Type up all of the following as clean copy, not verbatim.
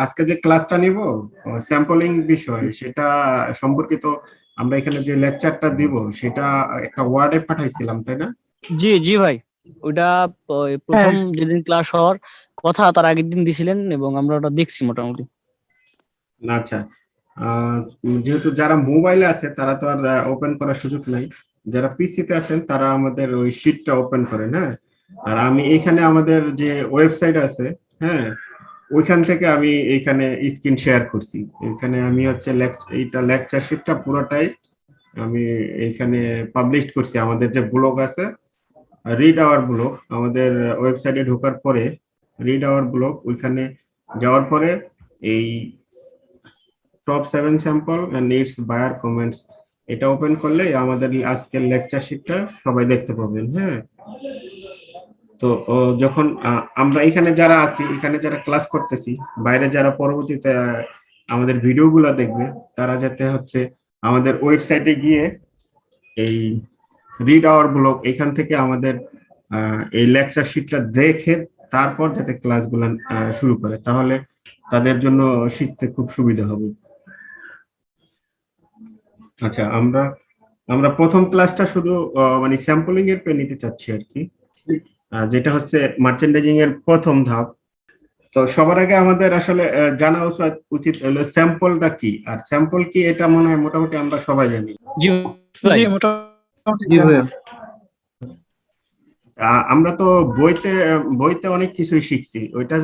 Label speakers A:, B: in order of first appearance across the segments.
A: আজকে যে ক্লাসটা নিব স্যাম্পলিং বিষয় সেটা সম্পর্কিত, আমরা এখানে যে লেকচারটা দিব সেটা একটা ওয়ার্ডে পাঠাইছিলাম, তাই না?
B: জি জি ভাই, ওইটা
C: হ্যাঁ,
B: প্রথম যেদিন ক্লাস হওয়ার কথা তার আগের দিন দিছিলেন এবং আমরা ওটা দেখছি মোটামুটি।
A: আচ্ছা। আহ, যেহেতু যারা মোবাইলে আছে তারা তো আর ওপেন করার সুযোগ নাই, যারা পিসিতে আছেন তারা আমাদের ওই শিটটা ওপেন করেন, হ্যাঁ। আর আমি এখানে আমাদের যে ওয়েবসাইট আছে, হ্যাঁ, ওইখান থেকে আমি এইখানে স্ক্রিন শেয়ার করছি। এখানে আমি হচ্ছে এইটা লেকচার শিটটা পুরোটাই আমি এইখানে পাবলিশ করছি। আমাদের যে ব্লগ আছে, রিড আওয়ার ব্লগ, আমাদের ওয়েবসাইটে ঢোকার পরে রিড আওয়ার ব্লগ, ওইখানে যাওয়ার পরে এই top 7 sample and its buyer comments, এটা ওপেন করলে আমাদের আজকের লেকচার শিটটা সবাই দেখতে পাবেন, হ্যাঁ। তো যখন আমরা এখানে যারা আছি, এখানে যারা ক্লাস করতেছি, বাইরে যারা পরবর্তীতে আমাদের ভিডিওগুলো দেখবে, তারা যাতে হচ্ছে আমাদের ওয়েবসাইটে গিয়ে এই রিড আওয়ার ব্লগ এখান থেকে আমাদের এই লেকচার শিটটা দেখে তারপর যাতে ক্লাসগুলো শুরু করে, তাহলে তাদের জন্য শিখতে খুব সুবিধা হবে। আচ্ছা, আমরা আমরা প্রথম ক্লাসটা শুধু মানে স্যাম্পলিং এর পে নিতে চাচ্ছি আর কি, যেটা হচ্ছে মার্চেন্ডাইজিং এর প্রথম ধাপ। তো সবার আগে আমাদের আসলে জানা উচিত হলো স্যাম্পলটা কি, আর স্যাম্পল কি এটা মনে হয় মোটামুটি আমরা সবাই জানি।
B: জি ভাই।
C: জি মোটামুটি
B: জি ভাইয়া।
A: আমরা তো বইতে বইতে অনেক কিছুই শিখছি, ওইটা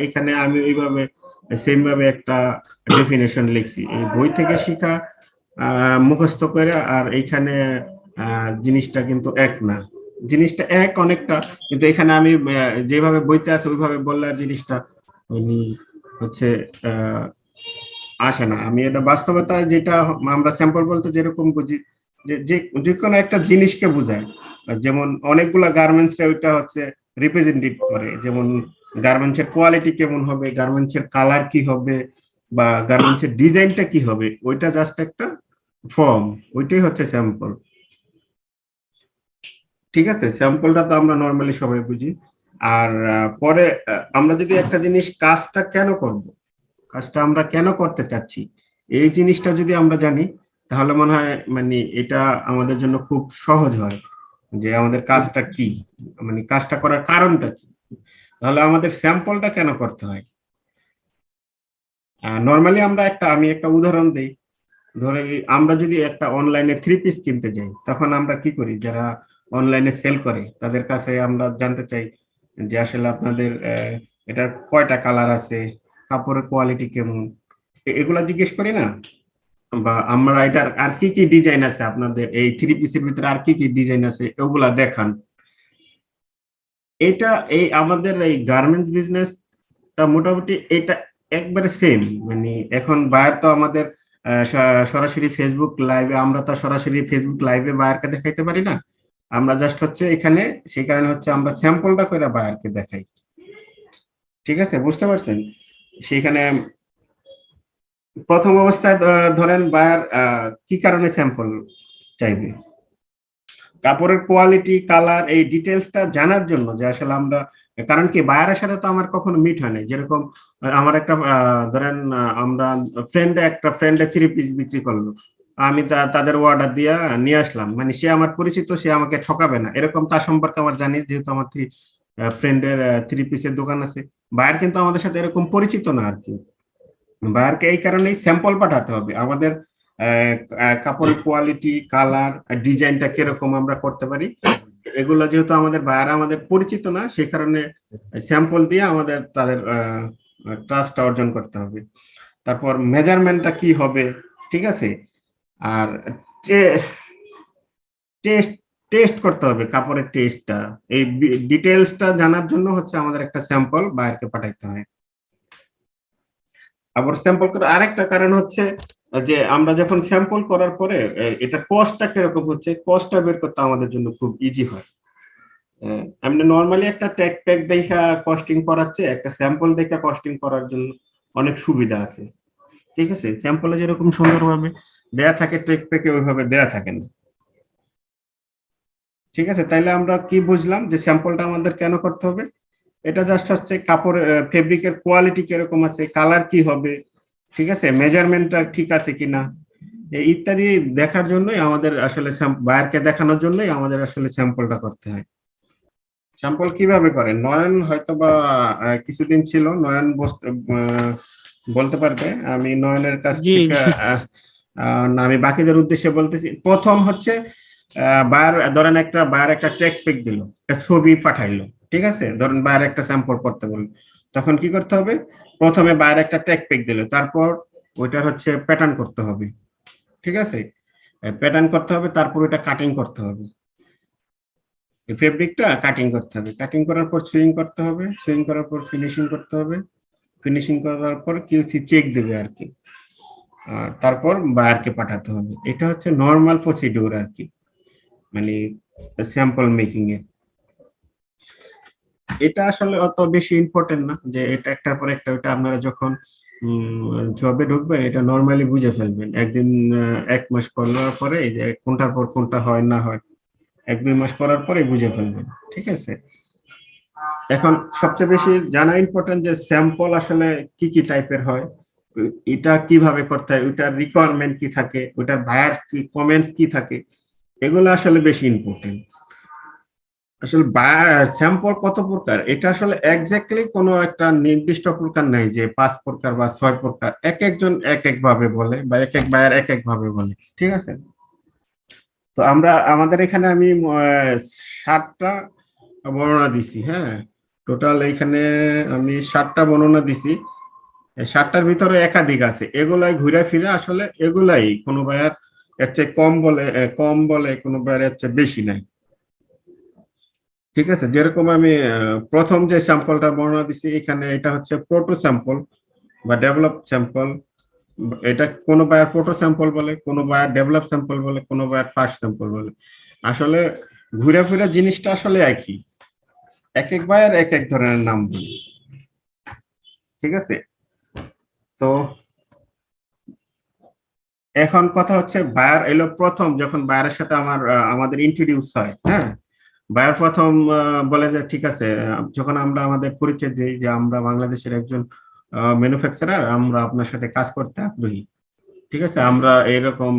A: এখানে আমি ওইভাবে সেম ভাবে একটা ডেফিনেশন লিখছি। এই বই থেকে শিখা মুখস্থ করে আর এইখানে জিনিসটা কিন্তু এক না। জিনিসটা এক অনেকটা, কিন্তু এখানে আমি যেভাবে বইতে আছে ওইভাবে বললে আর জিনিসটা হচ্ছে আহ আসে না। আমি এটা বাস্তবতা, যেটা আমরা স্যাম্পল বলতে যেরকম বুঝি, যে যে কোনো একটা জিনিসকে বোঝায়। যেমন অনেকগুলা গার্মেন্টস ওইটা হচ্ছে রিপ্রেজেন্টেটিভ করে, যেমন গার্মেন্টস এর কোয়ালিটি কেমন হবে, গার্মেন্টস এর কালার কি হবে, বা গার্মেন্টস এর ডিজাইনটা কি হবে, ওইটা জাস্ট একটা ফর্ম, ওইটাই হচ্ছে স্যাম্পল। ঠিক আছে, স্যাম্পলটা তো আমরা নর্মালি সবাই বুঝি। আর পরে আমরা যদি একটা জিনিস কাজটা কেন করব, কাজটা আমরা কেন করতে চাচ্ছি, এই জিনিসটা যদি আমরা জানি, তাহলে মনে হয় মানে এটা আমাদের জন্য খুব সহজ হয় যে আমাদের কাজটা কি, মানে কাজটা করার কারণটা কি, তাহলে আমাদের স্যাম্পলটা কেন করতে হয়। নর্মালি আমি একটা উদাহরণ দিই। ধরে আমরা যদি একটা অনলাইনে 3 পিস কিনতে যাই, তখন আমরা কি করি, যারা অনলাইনে সেল করে তাদের কাছে আমরা জানতে চাই যে আসলে আপনাদের এটার কয়টা কালার আছে, কাপড়ের কোয়ালিটি কেমন, এগুলা জিজ্ঞেস করি না? বা আমরা এটার আর কি কি ডিজাইন আছে, আপনাদের এই 3 পিসের ভিতরে আর কি কি ডিজাইন আছে ওগুলা দেখান। এটা এই আমাদের এই গার্মেন্টস বিজনেসটা মোটামুটি এটা একবারে সেম। মানে এখন বায়ার তো আমাদের সরাসরি ফেসবুক লাইভে, আমরা তো সরাসরি ফেসবুক লাইভে বায়ারকে দেখাইতে পারি না। আমরা জাস্ট হচ্ছে এখানে, সেই কারণে হচ্ছে আমরা স্যাম্পলটা করে বায়ারকে দেখাই। ঠিক আছে, বুঝতে পারছেন? সেখানে প্রথম অবস্থায় ধরেন বায়ার কি কারণে স্যাম্পল চাইবে, কাপড়ের কোয়ালিটি, কালার, এই ডিটেলসটা জানার জন্য, যে আসলে আমরা, কারণ কি বায়ারের সাথে তো আমার কখনো মিট হয় না। যেরকম আমার একটা ধরেন আমরা একটা ফ্রেন্ডে 3 পিস বিক্রি করলো, আমি তাদের অর্ডার দিয়া নিয়ে আসলাম, মানে সে আমার পরিচিত, সে আমাকে ঠকাবে না এরকম তার সম্পর্কে আমার জানি, যেহেতু আমার ফ্রেন্ডের 3 পিসের দোকান আছে। বায়ার কিন্তু আমাদের সাথে এরকম পরিচিত না আর কি। বায়ারকে এই কারণেই স্যাম্পল পাঠাতে হবে আমাদের, কাপড়ের কোয়ালিটি, কালার, ডিজাইনটা কিরকম আমরা করতে পারি, এগুলো যেহেতু আমাদের বায়ার আমাদের পরিচিত না, সেই কারণে স্যাম্পল দিয়ে আমাদের তাদের ট্রাস্টটা অর্জন করতে হবে। তারপর মেজারমেন্টটা কি হবে, ঠিক আছে। আর টেস্ট টেস্ট করতে হবে, কাপড়ের টেস্টটা, এই ডিটেলসটা জানার জন্য হচ্ছে আমাদের একটা স্যাম্পল বায়ারকে পাঠাইতে হয়। আবার স্যাম্পল করার আরেকটা কারণ হচ্ছে যে আমরা যখন স্যাম্পল করার পরে এটা কস্টটা কিরকম হচ্ছে, কস্টটা বের করতে আমাদের জন্য খুব ইজি হয়। এমনি নর্মালি একটা ট্যাগ ট্যাগ দেখা কস্টিং করাচ্ছে, একটা স্যাম্পল দেখা কস্টিং করার জন্য অনেক সুবিধা আছে। ঠিক আছে, স্যাম্পলে যেরকম সুন্দরভাবে দেয়া থাকে, ট্যাগ ট্যাগে ওইভাবে দেয়া থাকে না। ঠিক আছে, তাইলে আমরা কি বুঝলাম যে স্যাম্পলটা আমাদের কেন করতে হবে। এটা জাস্ট হচ্ছে কাপড় ফেব্রিকের কোয়ালিটি কিরকম আছে, কালার কি হবে, ঠিক আছে, মেজারমেন্টটা ঠিক আছে কিনা, ইত্যাদি দেখার জন্যই আমাদের আসলে বায়ারকে দেখানোর জন্যই আমাদের আসলে স্যাম্পলটা করতে হয়। স্যাম্পল কিভাবে করেন, নয়ন হয়তো বা কিছুদিন ছিল, নয়ন বলতে পারবে, আমি নয়নের কাছ
B: জি
A: থেকে
B: জি
A: না, আমি বাকিদের উদ্দেশ্যে বলতেছি। প্রথম হচ্ছে বায়ার, ধরেন একটা বায়ার একটা টেক পিক দিল, একটা ছবি পাঠাইলো, ঠিক আছে, ধরেন বায়ার একটা স্যাম্পল করতে বললো, তখন কি করতে হবে, প্রথমে বায়ার একটা টেক পিক দিল, তারপর ওইটার হচ্ছে প্যাটার্ন করতে হবে, ঠিক আছে, প্যাটার্ন করতে হবে, তারপর ওইটা কাটিং করতে হবে, ফেব্রিকটা কাটিং করতে হবে, কাটিং করার পর সুইং করতে হবে, সুইং করার পর ফিনিশিং করতে হবে, ফিনিশিং করার পর কিউসি চেক দেবে আর কি, আর তারপর বায়ারকে পাঠাতে হবে। এটা হচ্ছে নর্মাল প্রসিডিউর আর কি, মানে স্যাম্পল মেকিং এ। এটা আসলে অত বেশি ইম্পর্টেন্ট না যে এটা একটার পর একটা, ওটা আপনারা যখন জবে ঢুকবেন এটা নর্মালি বুঝে ফেলবেন, একদিন 1 মাস করার পরে এই যে কোনটার পর কোনটা হয় না হয় 1-2 মাস করার পরে বুঝে ফেলবেন, ঠিক আছে। এখন সবচেয়ে বেশি জানা ইম্পর্টেন্ট যে স্যাম্পল আসলে কি কি টাইপের হয়, এটা কিভাবে করতে হয়, ওটার রিকোয়ারমেন্ট কি থাকে, ওটার বায়ার কি কমেন্টস কি থাকে, এগুলো আসলে বেশি ইম্পর্টেন্ট। আসলে স্যাম্পল কত প্রকার, এটা আসলে এক্স্যাক্টলি কোনো একটা নির্দিষ্ট প্রকার নাই যে 5 প্রকার বা 6 প্রকার, এক একজন এক এক ভাবে বলে বা এক এক বায়ার এক এক ভাবে বলে, ঠিক আছে। তো আমরা আমাদের এখানে আমি 7টা বর্ণনা দিছি, হ্যাঁ, টোটাল এখানে আমি 7টা বর্ণনা দিছি। 7টার ভিতরে একাধিক আছে, এগুলাই ঘুরে ফিরে আসলে এগুলাই কোনো বায়ার এর চেয়ে কম বলে, কোনো বায়ার এর চেয়ে বেশি নাই, ঠিক আছে। যেরকম আমি প্রথম যে স্যাম্পলটা বর্ণনা দিছি এখানে, এটা হচ্ছে প্রোটো স্যাম্পল বা ডেভেলপ স্যাম্পল। এটা কোনো বায়ার প্রোটো স্যাম্পল বলে, কোনো বায়ার ডেভেলপ স্যাম্পল বলে, কোনো বায়ার ফার্স্ট স্যাম্পল বলে। আসলে ঘুরে ফিরে জিনিসটা আসলে একই, এক এক বায়ার এক এক ধরনের নাম বলে, ঠিক আছে। তো এখন কথা হচ্ছে বায়ার এলো প্রথম, যখন বায়ারের সাথে আমাদের ইন্ট্রোডিউস হয়, হ্যাঁ, বায়ার প্রথম বলে যে ঠিক আছে, যখন আমরা আমাদের পরিচয় দিই যে আমরা বাংলাদেশের একজন ম্যানুফ্যাকচারার, আমরা আপনার সাথে কাজ করতে আগ্রহী, ঠিক আছে, আমরা এরকম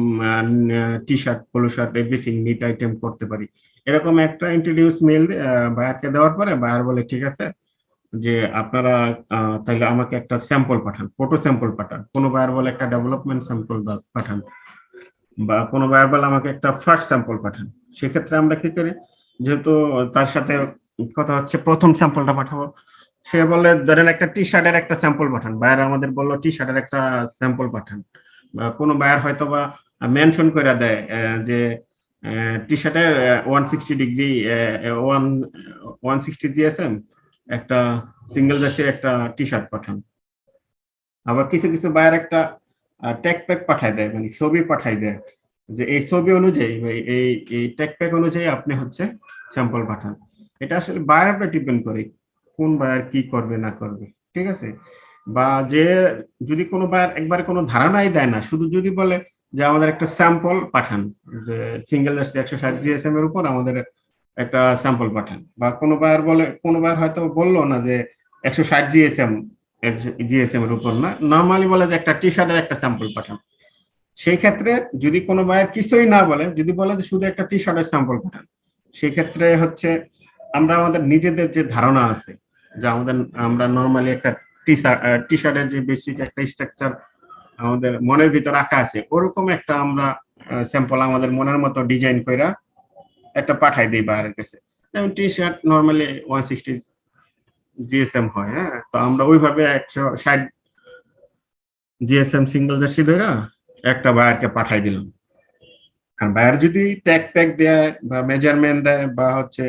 A: T shirt, polo shirt, everything knit item করতে পারি, এরকম একটা ইন্ট্রোডিউস মেল বায়ারকে দেওয়ার পরে বায়ার বলে ঠিক আছে যে আপনারা তাহলে আমাকে একটা স্যাম্পল পাঠান, ফটো স্যাম্পল পাঠান, কোনো বায়ার বলে একটা ডেভেলপমেন্ট স্যাম্পল পাঠান, বা কোনো বায়ার বলে আমাকে একটা ফার্স্ট স্যাম্পল পাঠান। সেক্ষেত্রে আমরা কি করি, যেহেতু তার সাথে কথা হচ্ছে প্রথম স্যাম্পলটা পাঠাবো, সে বলে ধরেন একটা টি শার্টের একটা স্যাম্পল পাঠান, বায়ার আমাদের বললো টি শার্টের একটা স্যাম্পল পাঠান, বা কোনো বায়ার হয়তো বা মেনশন করে দেয় যে টি শার্টের 160 ডিগ্রি 160 জিএসএম একটা সিঙ্গেল জার্সির একটা টি শার্ট পাঠান। আবার কিছু কিছু বায়ার একটা ট্যাগ প্যাক পাঠায় দেয়, মানে ছবি পাঠায় দেয় যে এই ছবি অনুযায়ী এই ট্যাগ প্যাক অনুযায়ী আপনি হচ্ছে স্যাম্পল পাঠান। এটা আসলে বায়ার উপর ডিপেন্ড করে কোন বায়ার কি করবে না করবে, ঠিক আছে। বা যে যদি কোনো বায়ার একবারে কোনো ধারণাই দেয় না, শুধু যদি বলে যে আমাদের একটা স্যাম্পল পাঠান, যে সিঙ্গেল জার্সি 160 জিএসএম এর উপর আমাদের একটা স্যাম্পল পাঠান, বা কোনো বায়ার বলে, কোনো বায়ার হয়তো বললো না যে 160 জিএসএম এর উপর না, নর্মালি বলে যে একটা টি শার্টের একটা স্যাম্পল পাঠান। সেই ক্ষেত্রে যদি কোনো বায়ার কিছুই না বলে, যদি বলে যে শুধু একটা টি শার্টের স্যাম্পল পাঠান, সেই ক্ষেত্রে হচ্ছে আমরা আমাদের নিজেদের যে ধারণা আছে যে আমরা নর্মালি একটা টি শার্টের যে বেসিক একটা স্ট্রাকচার আমাদের মনের ভিতর রাখা আছে, ওরকম একটা আমরা স্যাম্পল আমাদের মনের মতো ডিজাইন করে একটা পাঠাই দিই বায়ারের কাছে। যেমন টি শার্ট নর্মালি 160 জিএসএম হয়, হ্যাঁ, তো আমরা ওইভাবে 160 জিএসএম সিঙ্গেল জার্সি ধরে একটা বায়ারকে পাঠাই দিলাম। আর বায়ার যদি ট্যাগ প্যাক দেয় বা মেজারমেন্ট দেয় বা হচ্ছে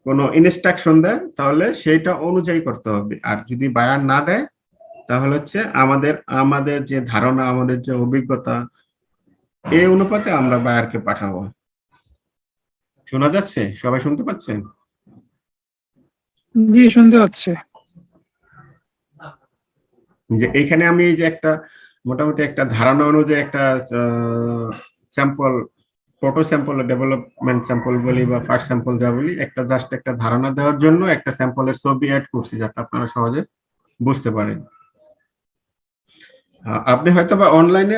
A: কোনো ইনস্ট্রাকশন দেয়, তাহলে সেইটা অনুযায়ী করতে হবে। আর যদি বায়ার না দেয়, তাহলে হচ্ছে আমাদের আমাদের যে ধারণা, আমাদের যে অভিজ্ঞতা, এই অনুপাতে আমরা বায়ারকে পাঠাবো। শোনা যাচ্ছে? সবাই শুনতে পাচ্ছেন?
C: জি, শুনতে পাচ্ছি।
A: যে এইখানে আমি এই যে একটা মোটামুটি একটা ধারণা অনুযায়ী একটা sample proto sample development sample বলি বা ফার্স্ট স্যাম্পল যা বলি, একটা জাস্ট একটা ধারণা দেওয়ার জন্য একটা স্যাম্পলের ছবি অ্যাড করছি যাতে আপনারা সহজে বুঝতে পারেন। আপনি হয়তো বা অনলাইনে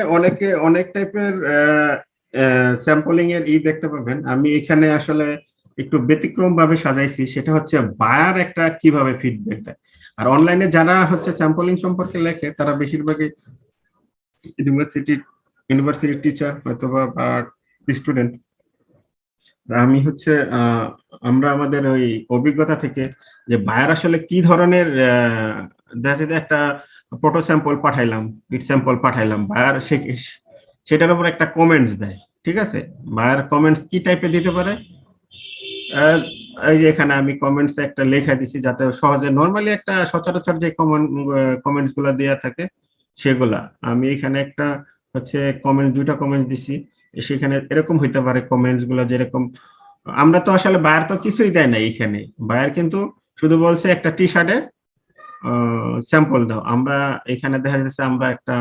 A: অনেক টাইপের স্যাম্পলিং এর দেখতে পাবেন। আমি এখানে আসলে একটু ব্যতিক্রম ভাবে সাজাইছি, সেটা হচ্ছে বায়ার একটা কিভাবে ফিডব্যাক দেয়। আর অনলাইনে যারা হচ্ছে স্যাম্পলিং সম্পর্কে লেখে তারা বেশিরভাগই ইউনিভার্সিটির টিচার অথবা স্টুডেন্ট। আমি হচ্ছে আমরা আমাদের ওই অভিজ্ঞতা থেকে যে বায়ার আসলে কি ধরনের দেখা যায় একটা ফটো স্যাম্পল পাঠাইলাম, বিট স্যাম্পল পাঠাইলাম, বায়ার সেটার উপর একটা কমেন্টস দেয়। ঠিক আছে, বায়ার কমেন্টস কি টাইপের দিতে পারে, এই যে এখানে আমি কমেন্টস একটা লেখা দিছি যাতে সহজে নরমালি একটা সচরাচর যে কমেন্টস গুলা দেয়া থাকে সেগুলা আমি এখানে একটা হচ্ছে দুইটা কমেন্টস দিছি। সেখানে এরকম হইতে পারে কমেন্টস গুলা যেরকম, আমরা তো আসলে বায়ার তো কিছুই দেয় না এখানে, বায়ার কিন্তু শুধু বলছে একটা টি শার্টের স্যাম্পল দাও। আমরা এখানে দেখা যাচ্ছে আমরা একটা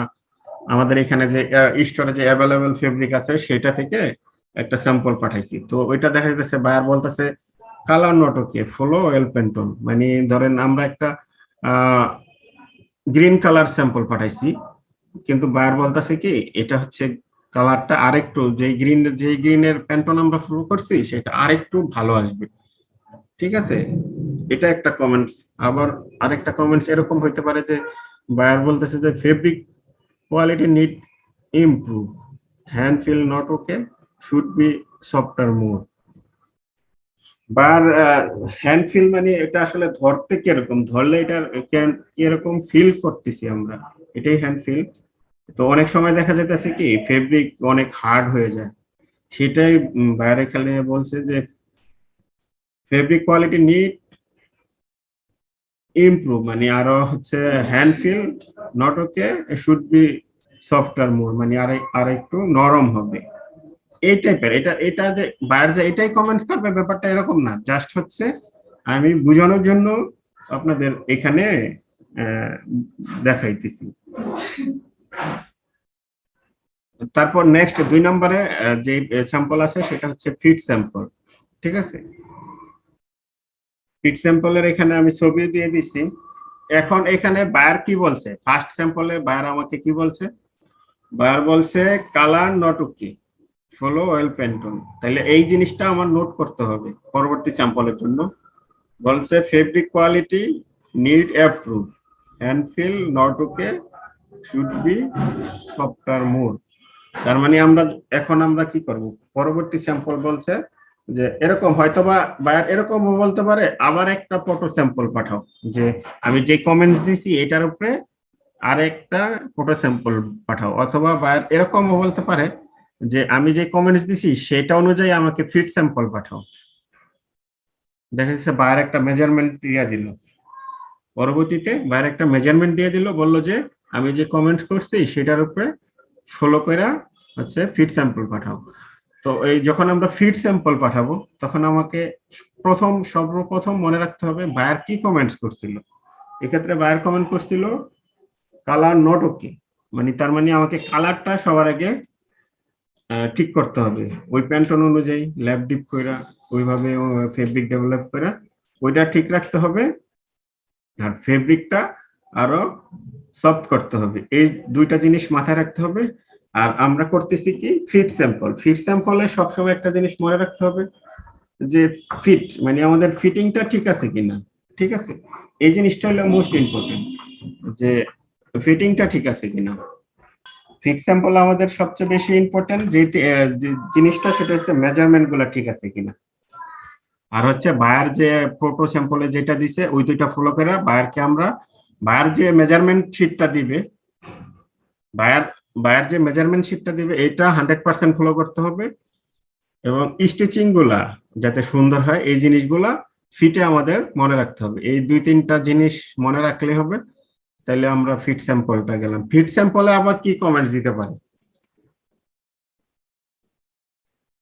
A: আমাদের এখানে যে স্টোরে যে অ্যাভেলেবল ফেব্রিক আছে সেটা থেকে একটা স্যাম্পল পাঠাইছি। তো ওইটা দেখা যাচ্ছে বায়ার বলতেছে colour not okay, follow well Pantone. মানে ধরেন আমরা একটা গ্রিন কালার স্যাম্পল পাঠাইছি, কিন্তু বায়ার বলতেছে কি এটা হচ্ছে কালারটা আরেকটু যে গ্রিনের প্যান্টন আমরা ফলো করছি সেটা আরেকটু ভালো আসবে। ঠিক আছে, এটা একটা কমেন্টস। আবার আরেকটা কমেন্টস এরকম হইতে পারে যে বায়ার বলতেছে যে fabric quality need improve, hand feel not okay, should be softer more. বার হ্যান্ড ফিল মানে এটা আসলে ধরতে কিরকম, ধরলে এটা কিরকম ফিল করতেছি আমরা, এটাই হ্যান্ড ফিল। তো অনেক সময় দেখা যাইতেছে কি ফেব্রিক অনেক হার্ড হয়ে যায়, সেটাই বাইরে খেলে বলছে যে ফেব্রিক কোয়ালিটি নিড ইমপ্রুভ, মানে আরো হচ্ছে hand feel not okay, should be softer more, মানে আর একটু নরম হবে। এই টাইপের এটা যে বাইরে যে এটাই কমেন্টস করবে ব্যাপারটা এরকম না, জাস্ট হচ্ছে আমি বোঝানোর জন্য আপনাদের এখানে দেখাইতেছি। তারপর নেক্সট 2 নম্বরে যে স্যাম্পল আছে সেটা হচ্ছে ফিট স্যাম্পল। ঠিক আছে, ফিট স্যাম্পলের এখানে আমি ছবি দিয়ে দিচ্ছি। এখন এখানে বায়ার কি বলছে, ফার্স্ট স্যাম্পলে বায়ার আমাকে কি বলছে, বায়ার বলছে colour not okay, follow well Pantone. তাহলে এই জিনিসটা আমার নোট করতে হবে পরবর্তী স্যাম্পলের জন্য। বলছে fabric quality need approve, hand feel not okay, should be softer more. তার মানে আমরা কি করব, পরবর্তী স্যাম্পল বলছে যে এরকম হয়তোবা বায়ার এরকমও বলতে পারে আবার একটা ফটো স্যাম্পল পাঠাও, যে আমি যে কমেন্টস দিছি এটার উপরে আরেকটা ফটো স্যাম্পল পাঠাও। অথবা বায়ার এরকমও বলতে পারে যে আমি যে কমেন্টস দিছি সেটা অনুযায়ী আমাকে ফিট স্যাম্পল পাঠাও। দেখা যাচ্ছে বায়ার একটা মেজারমেন্ট দিয়ে দিল, পরবর্তীতে বায়ার একটা মেজারমেন্ট দিয়ে দিল, বললো যে আমি যে কমেন্টস করছি সেটার উপরে ফলো করে হচ্ছে ফিট স্যাম্পল পাঠাও। তো এই যখন আমরা ফিট স্যাম্পল পাঠাবো তখন আমাকে সর্বপ্রথম মনে রাখতে হবে বায়ার কি কমেন্টস করছিল। এক্ষেত্রে বায়ার কমেন্ট করছিল কালার নট ওকে, মানে তার মানে আমাকে কালারটা সবার আগে ঠিক করতে হবে, ওই প্যান্টন অনুযায়ী ল্যাব ডিপ কইরা ওইভাবে ফেব্রিক ডেভেলপ করা ওইটা ঠিক রাখতে হবে, আর ফেব্রিকটা আরো সফট করতে হবে। এই দুইটা জিনিস মাথায় রাখতে হবে। আর আমরা করতেছি কি ফিট স্যাম্পল, ফিট স্যাম্পলে সবসময় একটা জিনিস মনে রাখতে হবে যে ফিট মানে আমাদের ফিটিংটা ঠিক আছে কিনা। ঠিক আছে, এই জিনিসটা হলো মোস্ট ইম্পর্টেন্ট, যে ফিটিংটা ঠিক আছে কিনা। ফিট স্যাম্পল আমাদের সবচেয়ে বেশি ইম্পর্টেন্ট যে জিনিসটা সেটা হচ্ছে মেজারমেন্ট গুলা ঠিক আছে কিনা। আর হচ্ছে বায়ার যে প্রোটো স্যাম্পলে যেটা দিছে ওই দুইটা ফলো করে বায়ার যে মেজারমেন্ট শিটটা দিবে, বায়ার যে মেজারমেন্ট শিটটা দিবে এটা 100% ফলো করতে হবে। এবং স্টিচিং গুলা যাতে সুন্দর হয় এই জিনিসগুলা ফিটে আমাদের মনে রাখতে হবে। এই 2-3টা জিনিস মনে রাখলে হবে, তাহলে আমরা ফিট স্যাম্পলটা গেলাম। ফিট স্যাম্পলে আবার কি কমেন্টস দিতে পারে,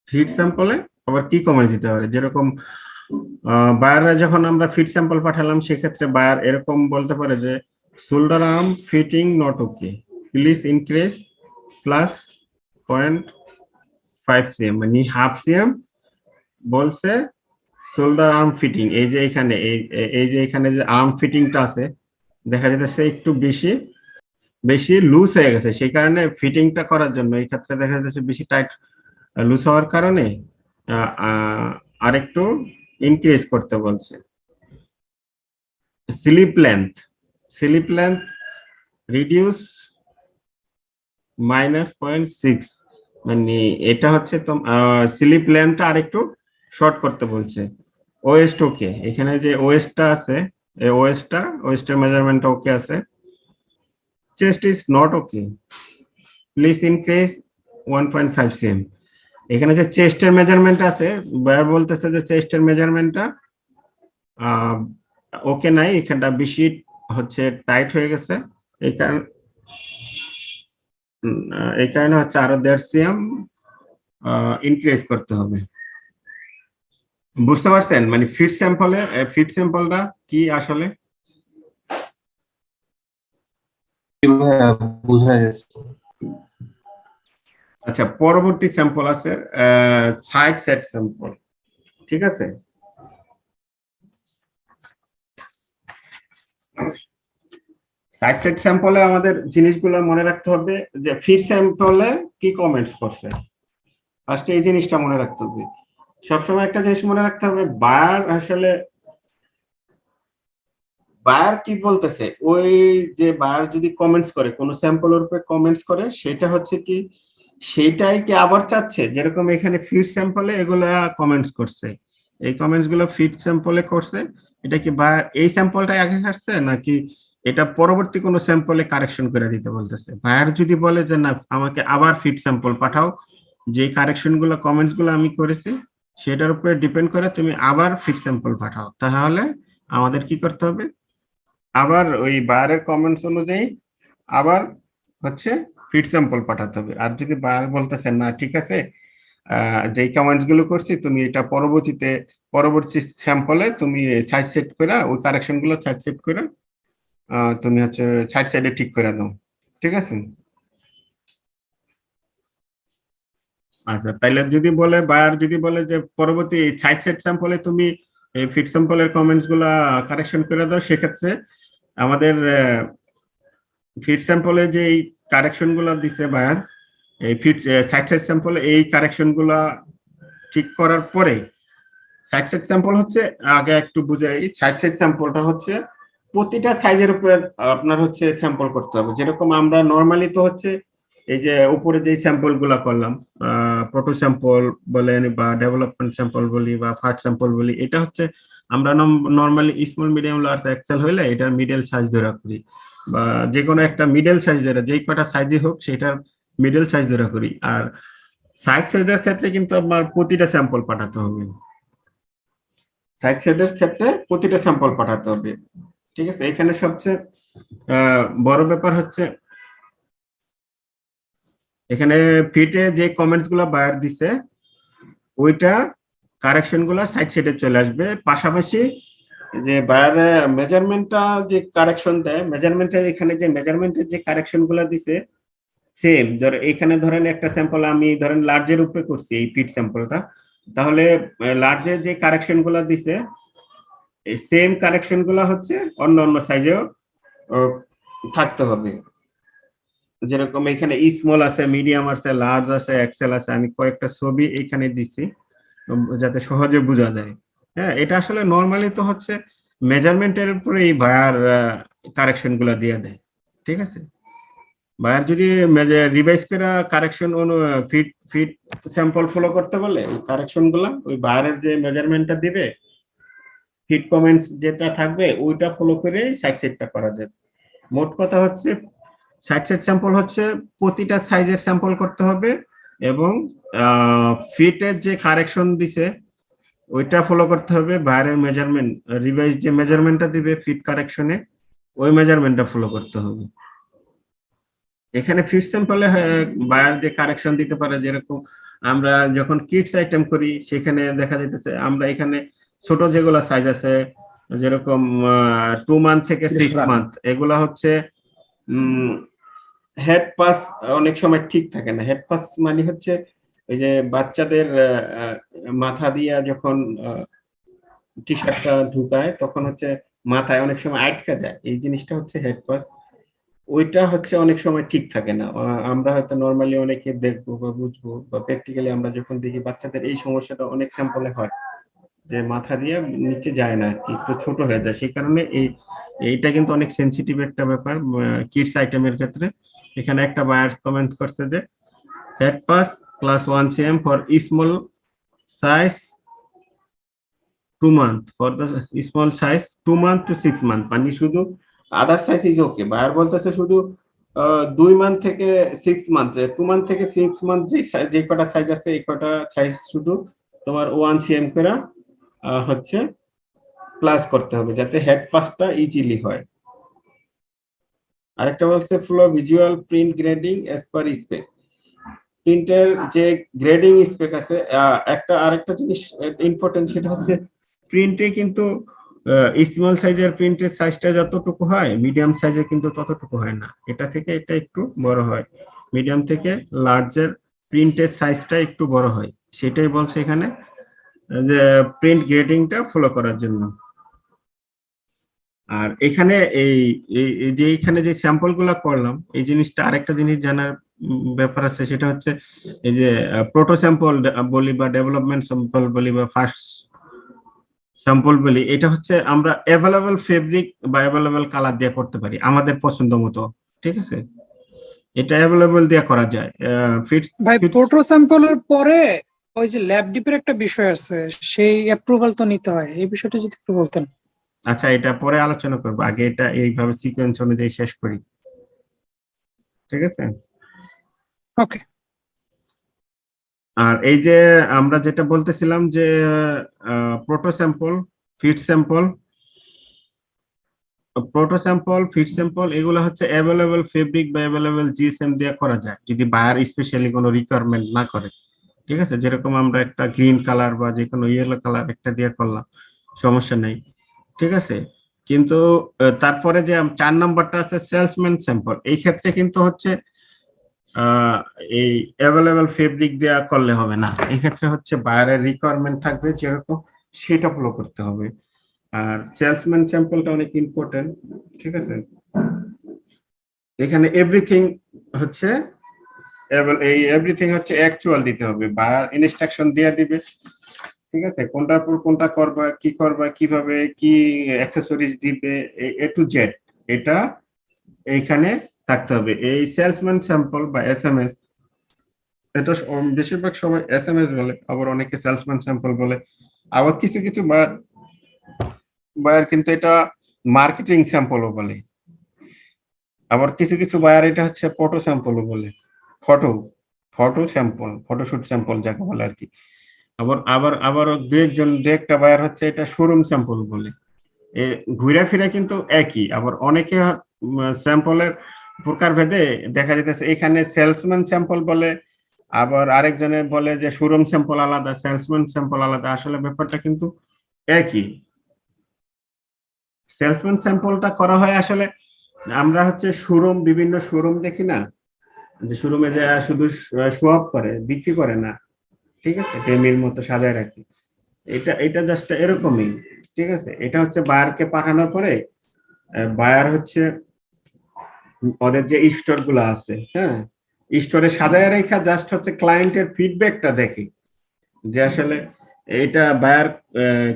A: ফিট স্যাম্পলে আবার কি কমেন্টস দিতে পারে, যেরকম বায়াররা যখন আমরা ফিট স্যাম্পল পাঠালাম সেক্ষেত্রে বায়ার এরকম বলতে পারে যে shoulder arm fitting not okay, please increase +0.5 1.5 cm, মানে হাফ সিএম বলছে শোল্ডার আর্ম ফিটিং। এই যে এখানে এই যে এখানে যে আর্ম ফিটিংটা আছে দেখা যাচ্ছে একটু বেশি বেশি লুজ হয়ে গেছে, সেই কারণে ফিটিংটা করার জন্য এই ক্ষেত্রে দেখা যাচ্ছে বেশি টাইট লুজ হওয়ার কারণে আরেকটু ইনক্রিজ করতে বলছে। স্লিপ লেন্থ রিডিউস -0.6, মানে এটা হচ্ছে স্লিপ লেন্থটা আরেকটু শর্ট করতে বলছে। ওয়েস্ট ওকে, এখানে যে ওয়েস্টটা আছে এই ওয়েস্টের মেজারমেন্টটা ওকে আছে। Chest is not okay, please increase 1.5 cm। এখানে যে চেস্টের মেজারমেন্ট আছে বায়ার বলতেছে যে চেস্টের মেজারমেন্টটা ওকে নাই, এখানটা বেশি হচ্ছে টাইট হয়ে গেছে, এই কারণে হচ্ছে আরো 1.5 cm ইনক্রিজ করতে হবে। বুঝতে পারছেন? মানে ফিট স্যাম্পলটা কি আসলে?
C: বুঝা গেছে।
A: আচ্ছা, পরবর্তী স্যাম্পল আছে সাইড সেট স্যাম্পল, ঠিক আছে? সাইড সেট স্যাম্পলে আমাদের জিনিসগুলো মনে রাখতে হবে যে ফিট স্যাম্পলে কি কমেন্টস করছে, ফার্স্টে এই জিনিসটা মনে রাখতে হবে। সবসময় একটা জিনিস মনে রাখতে হবে, বায়ার কি বলতেছে, ওই যে বায়ার যদি কমেন্টস করে কোনো স্যাম্পলের উপরে কমেন্টস করে সেটা হচ্ছে কি সেইটাই কি আবার চাচ্ছে, যেরকম এখানে ফিট স্যাম্পলে এগুলা কমেন্টস করছে, এই কমেন্টস গুলো ফিট স্যাম্পলে করছে, এটা কি বায়ার এই স্যাম্পলটাই আগে আসছে নাকি এটা পরবর্তী কোনো স্যাম্পলে কারেকশন করে দিতে বলতেছে? বায়ার যদি বলে যে না আমাকে আবার ফিট স্যাম্পল পাঠাও, যে কারেকশন গুলো কমেন্টস গুলো আমি করেছি সেটার উপরে ডিপেন্ড করে তুমি আবার ফিট স্যাম্পল পাঠাও, তাহলে আমাদের কি করতে হবে, আবার ওই বায়ারের কমেন্টস অনুযায়ী আবার হচ্ছে ফিট স্যাম্পল পাঠাতে হবে। আর যদি বায়ার বলতেছে না ঠিক আছে যেই কমেন্টস গুলো করছি তুমি এটা পরবর্তী স্যাম্পলে তুমি সাইড সেট করে ওই কারেকশন গুলো সাইড সেট করে তুমি হচ্ছে সাইডে ঠিক করে দাও, ঠিক আছে? আচ্ছা, তাইলে যদি বলে বায়ার যদি বলে যে পরবর্তী সাইড সেট স্যাম্পলে তুমি এই ফিট স্যাম্পলের কমেন্টস গুলা কারেকশন করে দাও, সেক্ষেত্রে আমাদের ফিট স্যাম্পলে যে এই কারেকশন গুলা দিছে বায়ার এই সাইড সেট স্যাম্পলে এই কারেকশন গুলা ঠিক করার পরে সাইড সেট স্যাম্পল হচ্ছে, আগে একটু বুঝাই, সাইড সেট স্যাম্পলটা হচ্ছে প্রতিটা সাইজের উপরে আপনার হচ্ছে স্যাম্পল করতে হবে। যেরকম আমরা নরমালি তো হচ্ছে এই যে উপরে যে স্যাম্পল গুলা করলাম প্রোটো স্যাম্পল বলেন বা ডেভেলপমেন্ট স্যাম্পল বলি বা ফার্স্ট স্যাম্পল বলি, এটা হচ্ছে আমরা normally small medium large Excel হইলে এটার মিডল সাইজ ধরা করি, বা যে কোনো একটা মিডল সাইজ ধরে যেই কটা সাইজই হোক সেটার মিডল সাইজ ধরা করি। আর সাইড সাইজের ক্ষেত্রে কিন্তু আপনার প্রতিটা স্যাম্পল পাঠাতে হবে, সাইড সাইডের ক্ষেত্রে প্রতিটা স্যাম্পল পাঠাতে হবে, ঠিক আছে? এখানে সবচেয়ে বড় ব্যাপার হচ্ছে এখানে ফিটে যে কমেন্টস গুলা বায়ার দিছে ওইটা কারেকশন গুলা সাইড সাইডে চলে আসবে, পাশাপাশি যে বায়ার মেজারমেন্টটা যে কারেকশন দেয় মেজারমেন্টের এখানে যে মেজারমেন্টের যে কারেকশন গুলা দিছে সেম, এখানে ধরেন একটা স্যাম্পল আমি ধরেন লার্জের উপরে করছি এই ফিট স্যাম্পলটা, তাহলে লার্জের যে কারেকশন গুলা দিছে এই সেম কারেকশন গুলা হচ্ছে অন্য সাইজেও থাকতে হবে। যেরকম এখানে স্মল আছে, মিডিয়াম আছে, লার্জ আছে, এক্সেল আছে, আমি কয়েকটা ছবি এখানে দিচ্ছি যাতে সহজে বোঝা যায়। হ্যাঁ, এটা আসলে নরমালি তো হচ্ছে মেজারমেন্টের উপরে এই বায়ার কারেকশন গুলা দিয়ে দেয়, ঠিক আছে? বায়ার যদি রিভাইজ করে কারেকশন ফিট স্যাম্পল ফলো করতে বলে ওই কারেকশন গুলা ওই বায়ারের যে মেজারমেন্টটা দিবে ফিট কমেন্টস যেটা থাকবে ওইটা ফলো করে সাইড সেটটা করা যাবে। মোট কথা হচ্ছে সাইড সেট স্যাম্পল হচ্ছে প্রতিটা সাইজের স্যাম্পল করতে হবে এবং ফিটের যে কারেকশন দিছে ওইটা ফলো করতে হবে, বায়ারের মেজারমেন্ট রিভাইজ যে মেজারমেন্টটা দিবে ফিট কারেকশনে ওই মেজারমেন্টটা ফলো করতে হবে। এখানে ফিট স্যাম্পলে বায়ার যে কারেকশন দিতে পারে, যেরকম আমরা যখন কিডস আইটেম করি সেখানে দেখা যাইতেছে আমরা এখানে ছোট যেগুলা সাইজ আছে যেরকম 2 মান্থ থেকে 6 মান্থ এগুলা হচ্ছে হেড পাস অনেক সময় ঠিক থাকে না। হেড পাস মানে হচ্ছে এই যে বাচ্চাদের মাথা দিয়া যখন টি শার্টটা ঢুকায় তখন হচ্ছে মাথায় অনেক সময় আটকা যায়, এই জিনিসটা হচ্ছে হেড পাস। ওইটা হচ্ছে অনেক সময় ঠিক থাকে না। আমরা হয়তো নর্মালি অনেকে দেখবো বা বুঝবো বা প্র্যাকটিক্যালি আমরা যখন দেখি বাচ্চাদের এই সমস্যাটা অনেক স্যাম্পলে হয়, যে মাথা দিয়ে নিচে যায় না আর কি, একটু ছোট হয়ে যায়। সেই কারণে এইটা কিন্তু অনেক সেনসিটিভ একটা ব্যাপার কিডস আইটেমের ক্ষেত্রে। এখানে একটা বায়ার্স কমেন্ট করছে যে head pass plus 1 cm for small size 2 month, for the small size 2 month to 6 month, মানে শুধু আদার সাইজ ইজ ওকে। বায়ার বলতেছে শুধু 2 মান্থ থেকে 6 মান্থ, 2 মান্থ থেকে 6 মান্থ যে কটা সাইজ আছে এই কটা সাইজ শুধু তোমার 1 cm করে হচ্ছে প্লাস করতে হবে, যাতে হেড পাসটা ইজিলি হয়। আরেকটা বলছে flow visual print grading as per spec. প্রিন্টের যে গ্রেডিং স্পেক আছে, আরেকটা জিনিস ইম্পর্টেন্ট, সেটা হচ্ছে প্রিন্টে কিন্তু স্মল সাইজের প্রিন্টের সাইজটা যতটুকু হয় মিডিয়াম সাইজে কিন্তু ততটুকু হয় না, এটা থেকে এটা একটু বড় হয়। মিডিয়াম থেকে লার্জের প্রিন্টের সাইজটা একটু বড় হয়, সেটাই বলছে এখানে যে প্রিন্ট গ্রেডিংটা ফলো করার জন্য। আর এখানে এই যে এখানে যে স্যাম্পল গুলা করলাম, এই জিনিসটা আরেকটা জিনিস জানার ব্যাপার আছে, সেটা হচ্ছে এই যে প্রোটো স্যাম্পল বলি বা ডেভেলপমেন্ট স্যাম্পল বলি বা ফার্স্ট স্যাম্পল বলি, এটা হচ্ছে আমরা অ্যাভেলেবল ফেব্রিক বা অ্যাভেলেবল কালার দিয়ে করতে পারি আমাদের পছন্দ মতো, ঠিক আছে? এটা অ্যাভেলেবল দিয়ে করা যায়।
C: ভাই প্রোটো স্যাম্পলের পরে ওই যে ল্যাব ডিপের একটা বিষয় আছে, সেই অ্যাপ্রুভাল তো নিতে হয়, এই বিষয়টা যদি একটু বলতেন।
A: আচ্ছা, এটা পরে আলোচনা করবো, আগে এটা এইভাবে সিকোয়েন্স অনুযায়ী শেষ করি, ঠিক আছে?
C: ওকে।
A: আর এই যে আমরা যেটা বলতেছিলাম যে proto sample, fit sample, fit sample এগুলো হচ্ছে অ্যাভেলেবল ফেব্রিক বা অ্যাভেলেবল জিএসএম দিয়ে করা যায় যদি বায়ার স্পেশালি কোনো রিকোয়ারমেন্ট না করে, ঠিক আছে? যেরকম আমরা একটা গ্রিন কালার বা যে কোনো ইয়েলো কালার একটা দিয়ে করলাম, সমস্যা নেই, ঠিক আছে? কিন্তু তারপরে যে 4 নম্বরটা আছে সেলসম্যান স্যাম্পল, এই ক্ষেত্রে কিন্তু হচ্ছে এই অ্যাভেলেবল ফেব্রিক দেওয়া করলে হবে না, এই ক্ষেত্রে হচ্ছে বায়ারের রিকোয়ারমেন্ট থাকবে যেরকম সেটা ফলো করতে হবে। আর সেলসম্যান স্যাম্পলটা অনেক ইম্পর্টেন্ট, ঠিক আছে? এখানে এভরিথিং হচ্ছে এই এভরিথিং হচ্ছে অ্যাকচুয়াল দিতে হবে, বায়ার ইনস্ট্রাকশন দিয়ে দিবে, ঠিক আছে? কোনটার পর কোনটা করবা কিভাবে কি অ্যাকসেসরিজ দিবে, এ টু জেড এটা এইখানে থাকতে হবে। এই সেলসম্যান স্যাম্পল বা এসএমএস, এটা বেশিরভাগ সময় এসএমএস বলে, আবার অনেকে সেলসম্যান স্যাম্পল বলে, আবার কিছু কিছু বায়ার কিন্তু এটা মার্কেটিং স্যাম্পলও বলে, আবার কিছু কিছু বায়ার এটা হচ্ছে ফটো স্যাম্পলও বলে, ফটো স্যাম্পল, ফটোশুট স্যাম্পল যাকে বলে আর কি। আবার দু একটা বায়ার হচ্ছে এটা শোরুম স্যাম্পল বলে। ঘুরে ফিরে কিন্তু একই। আবার অনেকে স্যাম্পলের প্রকার ভেদে দেখা যেতেছে এখানে সেলসম্যান স্যাম্পল বলে, আবার আরেকজনে বলে যে শোরুম স্যাম্পল আলাদা, সেলসম্যান স্যাম্পল আলাদা, আসলে ব্যাপারটা কিন্তু একই। সেলসম্যান স্যাম্পলটা করা হয় আসলে আমরা হচ্ছে বিভিন্ন শোরুম দেখি না, যে শোরুমে যে শুধু শো অফ করে, বিক্রি করে না, ঠিক আছে? ডেমির মতো সাজায় রাখি, এটা জাস্ট এরকমই, ঠিক আছে? এটা হচ্ছে বায়ারকে পাঠানোর পরে বায়ার হচ্ছে ওদের যে স্টোর গুলো আছে, হ্যাঁ, স্টোরে সাজায় রেখা জাস্ট হচ্ছে ক্লায়েন্টের ফিডব্যাকটা দেখে যে আসলে এটা বায়ার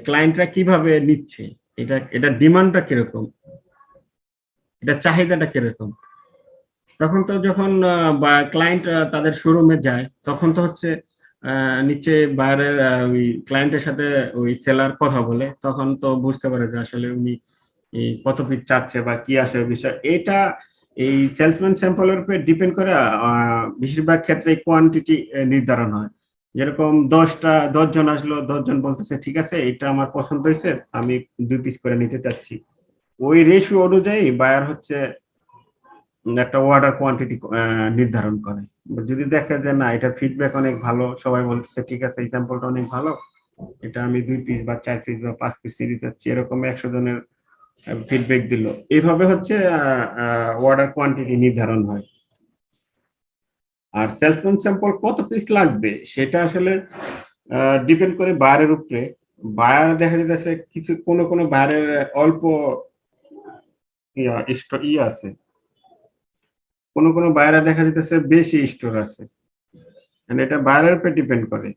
A: ক্লায়েন্টরা কিভাবে নিচ্ছে, এটা ডিমান্ডটা কিরকম, এটা চাহিদাটা কিরকম। তখন তো যখন ক্লায়েন্ট তাদের শোরুমে যায় তখন তো হচ্ছে নিচে বাইরের ওই ক্লায়েন্টের সাথে ওই সেলার কথা বলে, তখন তো বুঝতে পারে যে আসলে উনি কত পিস চাচ্ছে বা কি আসে বিষয়। এটা এই সেলসম্যান স্যাম্পলের উপর ডিপেন্ড করে বেশিরভাগ ক্ষেত্রে কোয়ান্টিটি নির্ধারণ হয়। যেরকম 10 জন আসলো, 10 জন বলতেছে ঠিক আছে এটা আমার পছন্দ হয়েছে, আমি 2 পিস করে নিতে চাচ্ছি, ওই রেশিও অনুযায়ী বায়ার হচ্ছে একটা অর্ডার কোয়ান্টিটি নির্ধারণ করে। যদি দেখে যে না এটা ফিডব্যাক অনেক ভালো, সবাই বলতেছে ঠিক আছে এই স্যাম্পলটা অনেক ভালো, এটা আমি 2 পিস বা 4 পিস বা 5 পিস নিতে চাচ্ছি, এরকম 100 জনের ফিডব্যাক দিল, এইভাবে হচ্ছে অর্ডার কোয়ান্টিটি নির্ধারণ হয়। আর সেলসম্যান স্যাম্পল কত পিস লাগবে সেটা আসলে ডিপেন্ড করে বায়ারের উপরে। বায়ার দেখা যাচ্ছে কিছু কোনো বায়ারের অল্প আছে, কোনো বায়ারে দেখা যাচ্ছে বেশি স্টোর আছে। মানে এটা বায়ারের উপর ডিপেন্ড করে।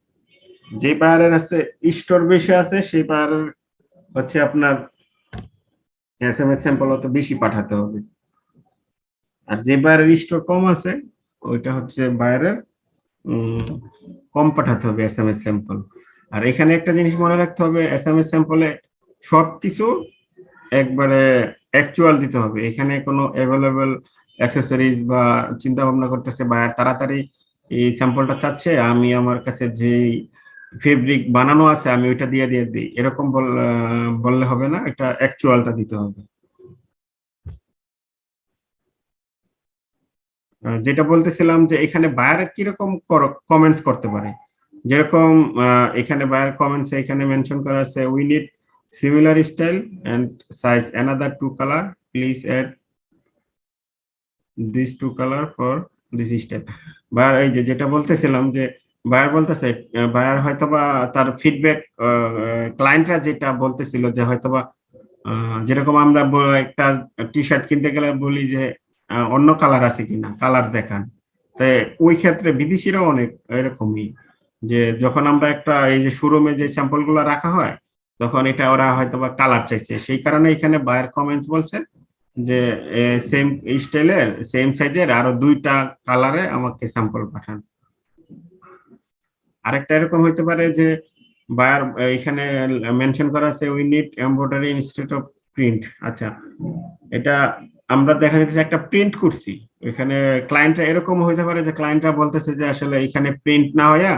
A: যে বায়ারের আছে স্টোর বেশি আছে সেই বায়ারের হচ্ছে আপনার এসএমএস স্যাম্পল অত বেশি পাঠাতে হবে। আর যে বায়ারের স্টোর কম আছে ওইটা হচ্ছে বায়ারের কম পাঠাতে হবে এসএমএস স্যাম্পল। আর এখানে একটা জিনিস মনে রাখতে হবে, এসএমএস স্যাম্পলে সবকিছু একবারে অ্যাকচুয়াল দিতে হবে। এখানে কোনো অ্যাভেলেবল অ্যাক্সেসরিজ বা চিন্তা ভাবনা করতেছে বায়ার তাড়াতাড়ি এই স্যাম্পলটা চাচ্ছে, আমি আমার কাছে যে ফেব্রিক বানানো আছে আমি ওইটা দিয়ে দিই, এরকম বললে হবে না, এটা অ্যাকচুয়ালটা দিতে হবে। যেটা বলতেছিলাম যে এখানে বায়ার কিরকম কমেন্টস করতে পারে, যেরকম এখানে বায়ার কমেন্টস এখানে মেনশন করা আছে, we need similar style and size another 2 colour, please add this 2 colour for this style. Buyer এই যে যেটা বলতেছিলাম যে বায়ার বলতেছে, বায়ার হয়তোবা তার ফিডব্যাক ক্লায়েন্টরা যেটা বলতেছিল যে হয়তোবা যেরকম আমরা একটা টি শার্ট কিনতে গেলে বলি যে অন্য কালার আছে কিনা, কালার দেখান। তাই ওই ক্ষেত্রে বিদেশিরাও অনেক এরকমই, যে যখন আমরা একটা এই যে শোরুমে যে স্যাম্পল গুলো রাখা হয় তখন এটা ওরা হয়তোবা কালার চাইছে, সেই কারণে এখানে বায়ার কমেন্টস বলছে যে সেম স্টাইলের সেম সাইজের আরো 2টা কালারে আমাকে স্যাম্পল পাঠান। আরেকটা এরকম হইতে পারে যে বায়ার এখানে মেনশন করা আছে we need embroidery instead of print. আচ্ছা, এটা আমরা দেখা যাচ্ছে একটা প্রিন্ট করছি, এখানে ক্লায়েন্টরা এরকম হইতে পারে যে ক্লায়েন্টরা বলতেছে যে আসলে এখানে প্রিন্ট না হইয়া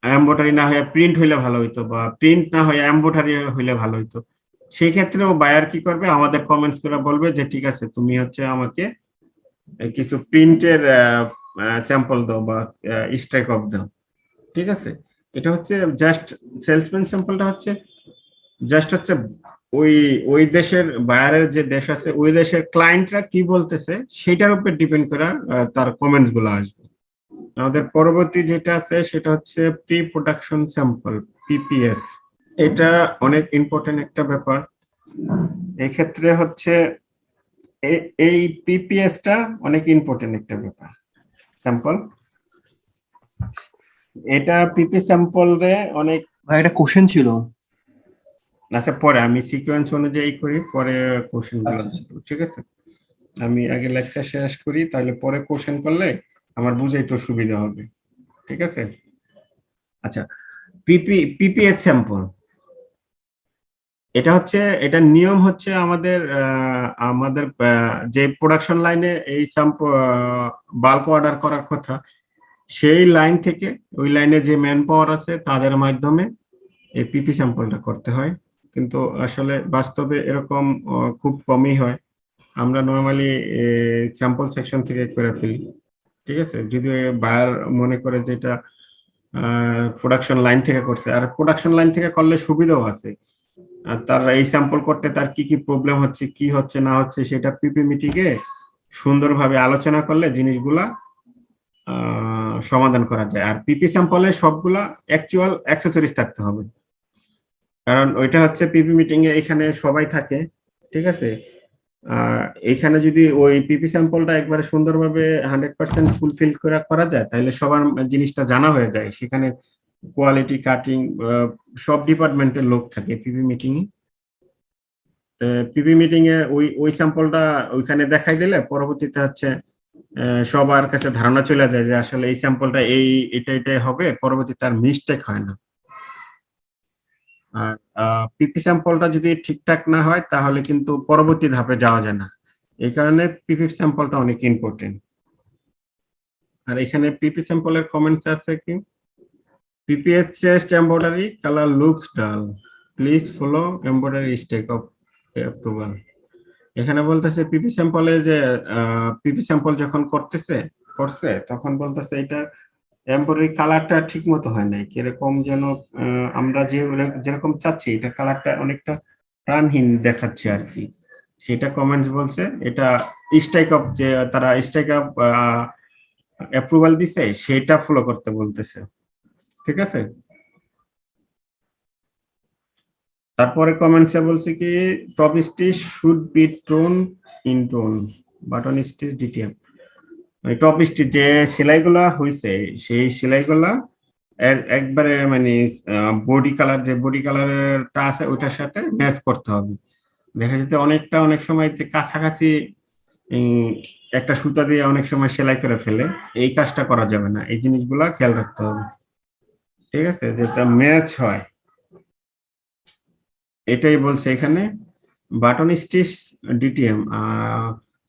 A: এমব্রয়ডারি না হইয়া প্রিন্ট হইলে ভালো হইতো, বা প্রিন্ট না হইয়া এমব্রয়ডারি হইলে ভালো হইতো। সেই ক্ষেত্রেও বায়ার কি করবে, আমাদের কমেন্টস করে বলবে যে ঠিক আছে তুমি হচ্ছে আমাকে কিছু প্রিন্টের স্যাম্পল দাও বা স্ট্রাইক অফ দাও। ঠিক আছে, এটা হচ্ছে জাস্ট সেলসম্যান স্যাম্পলটা হচ্ছে জাস্ট হচ্ছে ওই ওই দেশের বায়ারের যে দেশ আছে ওই দেশের ক্লায়েন্টরা কি বলতেছে সেটার উপর ডিপেন্ড করে তার কমেন্টস গুলো আসবে। আমাদের পরবর্তী যেটা আছে সেটা হচ্ছে প্রি প্রোডাকশন স্যাম্পল, পিপিএস। এটা অনেক ইম্পর্টেন্ট একটা ব্যাপার। এক্ষেত্রে হচ্ছে এই পিপিএসটা অনেক ইম্পর্টেন্ট একটা ব্যাপার। স্যাম্পল, এটা পিপি স্যাম্পল রে অনেক
D: ভাই একটা কোশ্চেন ছিল।
A: আচ্ছা, পরে আমি সিকোয়েন্স অনুযায়ী করি, পরে কোশ্চেন গুলো ঠিক আছে। আমি আগে লেকচার শেষ করি, তাহলে পরে কোশ্চেন করলে আমার বুঝাইতে সুবিধা হবে। ঠিক আছে। আচ্ছা, পিপিএস স্যাম্পল, এটা হচ্ছে এটা নিয়ম হচ্ছে আমাদের যে প্রোডাকশন লাইনে এই স্যাম্পল বাল্ক অর্ডার করার কথা, সেই লাইন থেকে ওই লাইনে যে ম্যান পাওয়ার আছে তাদের মাধ্যমে এই পিপি স্যাম্পলটা করতে হয়। কিন্তু আসলে বাস্তবে এরকম খুব কমই হয়, আমরা নর্মালি স্যাম্পল সেকশন থেকে করে ফেলি। ঠিক আছে, যদি বায়ার মনে করে যে এটা প্রোডাকশন লাইন থেকে করছে, আর প্রোডাকশন লাইন থেকে করলে সুবিধাও আছে, আর তার এই স্যাম্পল করতে তার কি কি প্রবলেম হচ্ছে কি হচ্ছে না হচ্ছে সেটা পিপি মিটিংয়ে সুন্দরভাবে আলোচনা করলে জিনিসগুলা সমাধান করা যায়। আর পিপি স্যাম্পলে সবগুলা অ্যাকচুয়াল অ্যাক্সেসরিজ থাকতে হবে, কারণ ওইটা হচ্ছে পিপি মিটিং এ এখানে সবাই থাকে। ঠিক আছে, এখানে যদি ওই পিপি স্যাম্পলটা একবারে সুন্দরভাবে 100% ফুলফিল করা যায় তাহলে সবার জিনিসটা জানা হয়ে যায়। সেখানে কোয়ালিটি, কাটিং, সব ডিপার্টমেন্টের লোক থাকে পিপি মিটিং এ। পিপি মিটিং এ ওই স্যাম্পলটা ওইখানে দেখাই দিলে পরবর্তীতে হচ্ছে সবার কাছে ধারণা চলে যায় যে আসলে এই স্যাম্পলটা এটাই হবে, পরবর্তীতে আর মিস্টেক হয় না। আর পিপি স্যাম্পলটা যদি ঠিকঠাক না হয় তাহলে কিন্তু পরবর্তী ধাপে যাওয়া যায় না, এই কারণে পিপি স্যাম্পলটা অনেক ইম্পর্টেন্ট। আর এখানে পিপি স্যাম্পলের কমেন্টস আছে কি, PPS chest embroidery colour looks dull, please follow embroidery stake of approval. এখানে বলতেছে পিপি স্যাম্পলে যে পিপি স্যাম্পল যখন করছে তখন বলতেছে এটা এমব্রয়ডারি কালারটা ঠিক মতো হয় নাই, কিরকম যেন আমরা যেরকম চাচ্ছি এটা কালারটা অনেকটা প্রাণহীন দেখাচ্ছে আর কি, সেটা কমেন্টস বলছে। এটা স্ট্রাইক আপ, যে তারা স্ট্রাইক আপ অ্যাপ্রুভাল দিছে সেটা ফলো করতে বলতেছে, ঠিক আছে। তারপরে কমেন্টসে বলছে কি top stitch should be tone in tone, button stitch DTM. Top stitch যে সেলাইগুলা হইছে সেই সেলাইগুলা একবারে মানে বডি কালার, যে বডি কালারটা আছে ওইটার সাথে ম্যাচ করতে হবে। দেখা যেতে অনেক সময় কাছাকাছি একটা সুতা দিয়ে অনেক সময় সেলাই করে ফেলে, এই কাজটা করা যাবে না, এই জিনিসগুলা খেয়াল রাখতে হবে, ঠিক আছে, যেটা ম্যাচ হয়। এটাই বলছে এখানে বাটন স্টিচ ডিটিএম।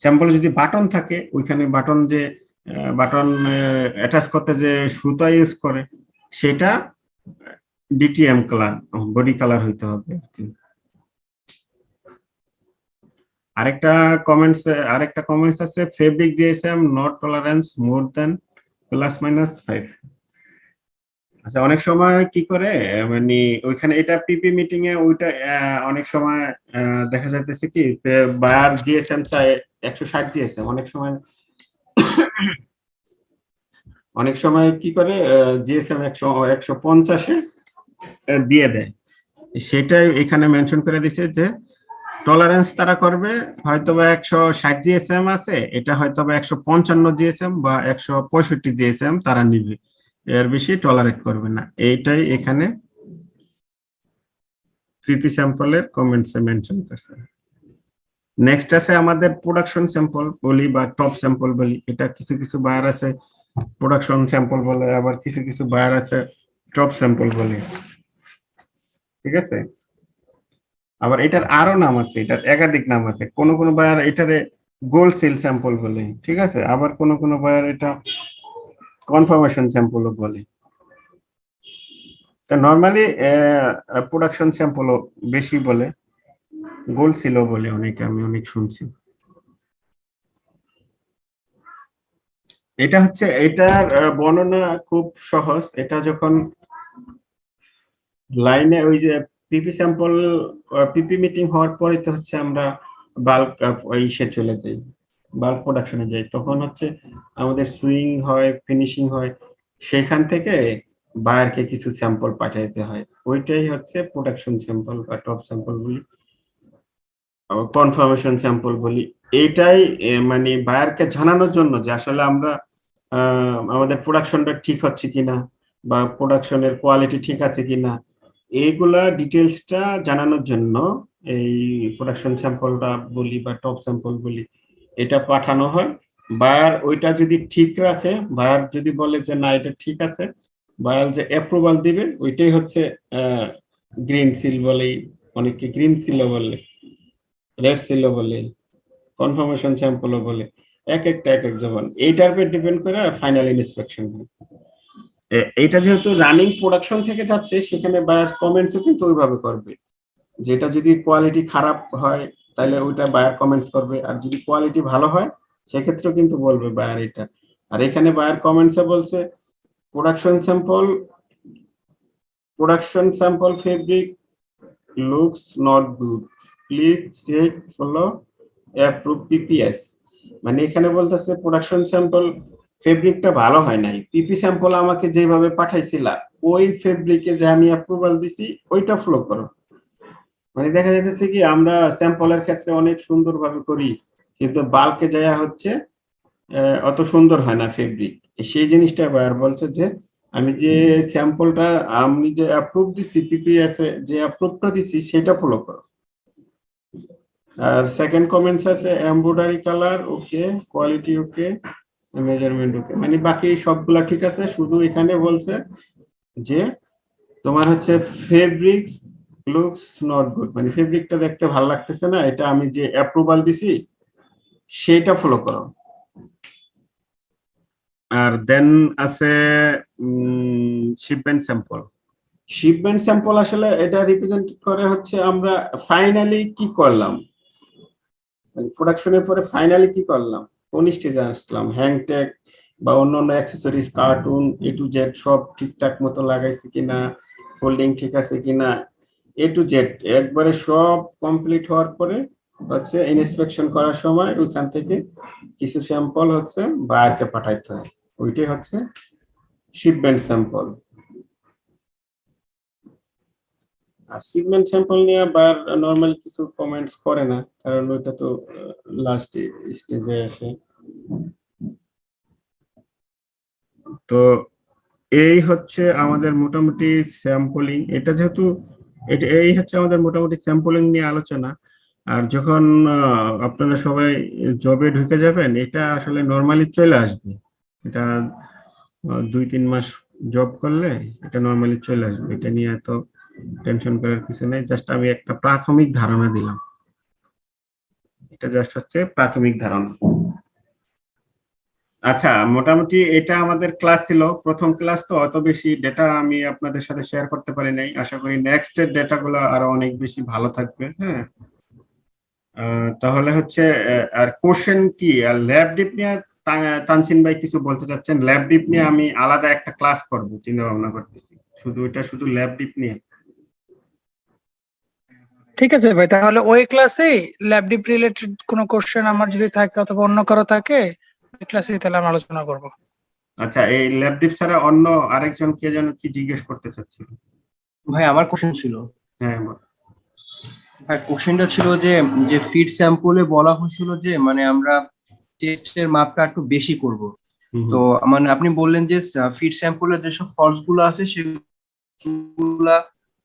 A: স্যাম্পলে যদি বাটন থাকে ওইখানে বাটন যে বাটন অ্যাটাচ করতে যে সুতা ইউজ করে সেটা ডিটিএম কালার, বডি কালার হইতে হবে আর কি। আরেকটা কমেন্টস আছে ফেব্রিক জিএসএম নট টলারেন্স মোর দেন +-5। আচ্ছা, অনেক সময় কি করে মানে ওইখানে এটা পিপি মিটিং এ ওইটা অনেক সময় দেখা যাইতেছে কি বায়ার জিএসএম চাই 160 জিএসএম, অনেক সময় কি করে জিএসএম 150-এ দিয়ে দেয়। সেটাই এখানে মেনশন করে দিছে যে টলারেন্স তারা করবে হয়তোবা 160 জিএসএম আছে, এটা হয়তোবা 155 জিএসএম বা 165 জিএসএম তারা নিবে, এর বেশি টলারেট করবে না। এইটাই এখানে পিপি স্যাম্পলের কমেন্টসে মেনশন করছে। নেক্সট আছে আমাদের প্রোডাকশন স্যাম্পল বলি বা টপ স্যাম্পল বলি। এটা কিছু বায়ার আছে প্রোডাকশন স্যাম্পল বলে, আবার কিছু বায়ার আছে টপ স্যাম্পল বলে, ঠিক আছে। আবার এটার আরো নাম আছে, এটার একাধিক নাম আছে। কোন বায়ার এটারে গোল্ড সিল স্যাম্পল বলে, ঠিক আছে, আবার কোন বায়ার এটা কনফার্মেশন স্যাম্পলও বলে। নর্মালি প্রোডাকশন স্যাম্পলও বেশি বলে, গোল্ড সিলও বলে অনেকে, আমি অনেক শুনছি। এটা হচ্ছে এটার বর্ণনা খুব সহজ। এটা যখন লাইনে ওই যে পিপি স্যাম্পল পিপি মিটিং হওয়ার পরে তো হচ্ছে আমরা বাল্ক ইসে চলে যাই, বাল্ক প্রোডাকশনে যাই, তখন হচ্ছে আমাদের সুইং হয়, ফিনিশিং হয়, সেখান থেকে বায়ারকে কিছু স্যাম্পল পাঠাইতে হয়, ওইটাই হচ্ছে প্রোডাকশন স্যাম্পল বা টপ স্যাম্পল বলি, কনফার্মেশন স্যাম্পল বলি। এইটাই মানে বায়ারকে জানানোর জন্য যে আসলে আমরা আমাদের প্রোডাকশনটা ঠিক হচ্ছে কিনা বা প্রোডাকশনের কোয়ালিটি ঠিক আছে কিনা, এইগুলা ডিটেলসটা জানানোর জন্য এই প্রোডাকশন স্যাম্পলটা বলি বা টপ স্যাম্পল বলি, এটা পাঠানো হয়। বায়ার ওইটা যদি ঠিক রাখে, বায়ার যদি বলে যে না এটা ঠিক আছে, বায়ার যে অ্যাপ্রুভাল দিবে ওইটাই হচ্ছে গ্রিন সিল বলে, অনেকে গ্রিন সিলও বলে, রেড সিলও বলে, কনফার্মেশন স্যাম্পলও বলে, এক যেমন এইটার উপর ডিপেন্ড করে ফাইনাল ইন্সপেকশন হয়। এইটা যেহেতু রানিং প্রোডাকশন থেকে যাচ্ছে, সেখানে বায়ার কমেন্টসও কিন্তু ওইভাবে করবে। যেটা যদি কোয়ালিটি খারাপ হয় তাহলে ওইটা বায়ার কমেন্টস করবে, আর যদি কোয়ালিটি ভালো হয় সেক্ষেত্রেও কিন্তু বলবে বায়ার এটা। আর এখানে বায়ার কমেন্টসে বলছে production sample fabric looks not good, please check follow approve PPS. মানে এখানে বলতেছে প্রোডাকশন স্যাম্পল ফেব্রিকটা ভালো হয় নাই, পিপি স্যাম্পল আমাকে যেভাবে পাঠাইছিলা ওই ফেব্রিকে যে আমি অ্যাপ্রুভাল দিছি ওইটা ফলো করো। মানে দেখা যাচ্ছে কি আমরা স্যাম্পলের ক্ষেত্রে অনেক সুন্দরভাবে করি, কিন্তু বাল্কে যাওয়া হচ্ছে অত সুন্দর হয় না ফেব্রিক। সেই জিনিসটা বায়ার বলছে যে আমি যে স্যাম্পলটা আমি যে অ্যাপ্রুভ দিছি পিপিএস এ যে অ্যাপ্রুভটা দিছি সেটা ফলো করো। আর সেকেন্ড কমেন্টস আছে embroidery colour okay, quality okay, measurement okay, মানে বাকি সবগুলা ঠিক আছে, শুধু এখানে বলছে যে তোমার হচ্ছে ফেব্রিক্স লুকস নট গুড, মানে ফেব্রিকটা দেখতে ভালো লাগতেছে না, এটা আমি যে অ্যাপ্রুভাল দিছি সেটা ফলো করো। আর দেন আছে শিপমেন্ট স্যাম্পল আসলে এটা রিপ্রেজেন্ট করে হচ্ছে আমরা ফাইনালি কি করলাম, প্রোডাকশনের পরে ফাইনালি কি করলাম, কোন স্টেজে আসলাম, হ্যাং ট্যাগ বা অন্যান্য accessories, cartoon A to Z সব ঠিকঠাক মতো লাগাইছে কিনা, হোল্ডিং ঠিক আছে কিনা, এ টু জেড একবারে সব কমপ্লিট হওয়ার পরে হচ্ছে ইন্সপেকশন করার সময় ওইখান থেকে কিছু স্যাম্পল হচ্ছে বায়ারকে পাঠাইতে হয়। ওইটাই হচ্ছে শিপমেন্ট স্যাম্পল। আর শিপমেন্ট স্যাম্পল নিয়ে আবার নরমাল কিছু কমেন্টস করে না, কারণ ওইটা তো লাস্ট স্টেজে আসে। তো এই হচ্ছে আমাদের মোটামুটি স্যাম্পলিং, এটা যেহেতু এই হচ্ছে আমাদের মোটামুটি স্যাম্পলিং নিয়ে আলোচনা। আর যখন আপনারা সবাই জবে ঢুকে যাবেন, এটা আসলে নরমালি চলে আসবে। এটা 2-3 মাস জব করলে এটা নরমালি চলে আসবে, এটা নিয়ে এত টেনশন করার কিছু নেই। জাস্ট আমি একটা প্রাথমিক ধারণা দিলাম, এটা জাস্ট হচ্ছে প্রাথমিক ধারণা। আচ্ছা, মোটামুটি এটা আমাদের ক্লাস ছিল, প্রথম ক্লাস, তো অত বেশি ডেটা আমি আপনাদের সাথে শেয়ার করতে পারি নাই। আশা করি নেক্সট এর ডেটাগুলো আরো অনেক বেশি ভালো থাকবে। হ্যাঁ, তাহলে হচ্ছে আর কোশ্চেন কি, আর ল্যাব ডিপ নিয়ে তানসিন ভাই কিছু বলতে চাচ্ছেন? ল্যাব ডিপ নিয়ে আমি আলাদা একটা ক্লাস করব চিন্তা ভাবনা করতেছি, শুধু ল্যাব ডিপ নিয়ে।
C: ঠিক আছে ভাই, তাহলে ওই ক্লাসেই ল্যাব ডিপ রিলেটেড কোনো কোশ্চেন আমার যদি থাকে অথবা অন্য কারো থাকে, ওই ক্লাসেই তাহলে আমরা আলোচনা করব।
A: আচ্ছা, এই ল্যাব ডিপ ছাড়া অন্য আরেকজন কে যেন কি জিজ্ঞেস করতে চাচ্ছিল?
D: ভাই আমার কোশ্চেন ছিল,
A: হ্যাঁ,
D: ভাই কোশ্চেনটা ছিল যে যে ফিড স্যাম্পলে বলা হয়েছিল যে মানে আমরা টেস্টের মাপটা একটু বেশি করব। তো মানে আপনি বললেন যে ফিড স্যাম্পলের যেসব ফলস গুলো আছে সেগুলা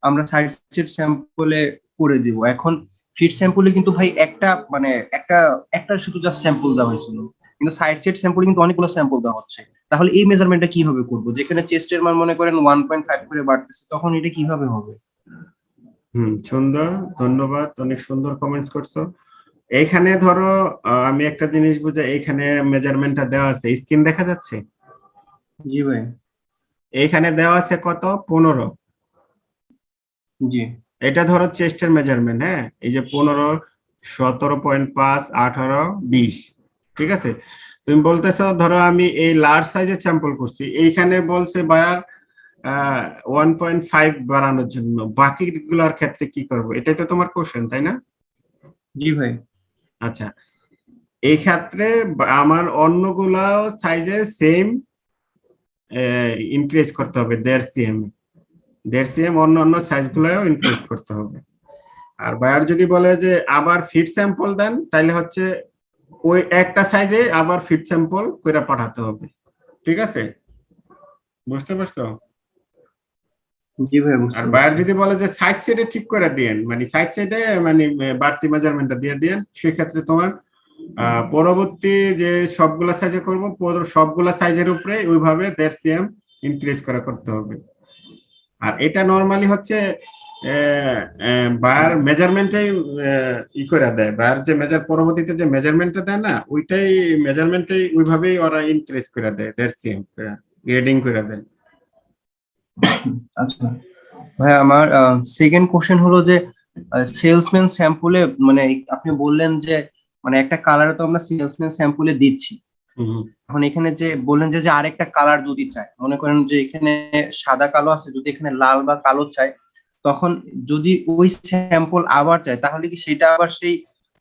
D: আমরা সাইড সেট স্যাম্পলে করে দিব। এখন ফিড স্যাম্পলে কিন্তু ভাই একটা মানে একটা শুধু জাস্ট স্যাম্পল দেওয়া হয়েছিল, কিন্তু সাইড সেট স্যাম্পলে কিন্তু অনেকগুলো স্যাম্পল দেওয়া হচ্ছে। তাহলে এই মেজারমেন্টটা কিভাবে করব? যেখানে চেস্টের মান মনে করেন 1.5 করে বাড়তেছে, তখন এটা কিভাবে হবে?
A: সুন্দর, ধন্যবাদ, অনেক সুন্দর কমেন্টস করছো। এইখানে ধরো আমি একটা জিনিস বুঝে, এইখানে মেজারমেন্টটা দেওয়া আছে, স্ক্রিন দেখা যাচ্ছে?
D: জি ভাই।
A: এইখানে দেওয়া আছে কত? 15।
D: জি।
A: এটা ধরো চেস্টের মেজারমেন্ট। হ্যাঁ, এই যে 15, 17.5, 18, 20। ঠিক আছে, তুমি বলতেছো ধরো আমি এই লার্জ সাইজের স্যাম্পল করছি, এইখানে বলছে বায়ার 1.5 বাড়ানোর জন্য, বাকিগুলোর ক্ষেত্রে কি করব? এটাই তো তোমার কোশ্চেন, তাই না?
D: জি ভাই।
A: আচ্ছা, এই ক্ষেত্রে আমার অন্যগুলাও সাইজে সেম ইনক্রিজ করতে হবে, 1.5 cm অন্য সাইজগুলোও ইনক্রিজ করতে হবে। আর বায়ার যদি বলে যে আবার ফিট স্যাম্পল দেন, তাহলে হচ্ছে ওই একটা সাইজে আবার ফিট স্যাম্পল করে পাঠাতে হবে। ঠিক আছে, বুঝতে পারছো?
D: জি ভাই,
A: আর বায়ার যদি বলে যে সাইড সাইডে ঠিক করে দিয়েন, মানে সাইড সাইডে মানে বাড়তি মেজারমেন্টটা দিয়ে দিয়েন, সেক্ষেত্রে তোমার পরবর্তী যে সবগুলা সাইজে করবো, সবগুলা সাইজের উপরে ওইভাবে 1.5 cm ইনক্রিজ করে করতে হবে। আর এটা নরমালি হচ্ছে বায়ার মেজারমেন্টে ই করে দেয়, বায়ার যে পরবর্তীতে যে মেজারমেন্টটা দেয় না, ওইটাই মেজারমেন্টেই ওইভাবেই ওরা ইনক্রিজ করে দেয়, 1.5 cm গ্রেডিং করে দেয়।
D: আচ্ছা ভাই, আমার সেকেন্ড কোশ্চেন হলো যে সেলসম্যান স্যাম্পলে মানে আপনি বললেন যে মানে একটা কালার তো আমরা সেলসম্যান স্যাম্পলে দিচ্ছি। এখন এখানে যে বললেন যে আরেকটা কালার যদি চাই, মনে করেন যে এখানে সাদা কালো আছে, যদি এখানে লাল বা কালো চাই, তখন যদি ওই স্যাম্পল আবার চাই, তাহলে কি সেটা আবার সেই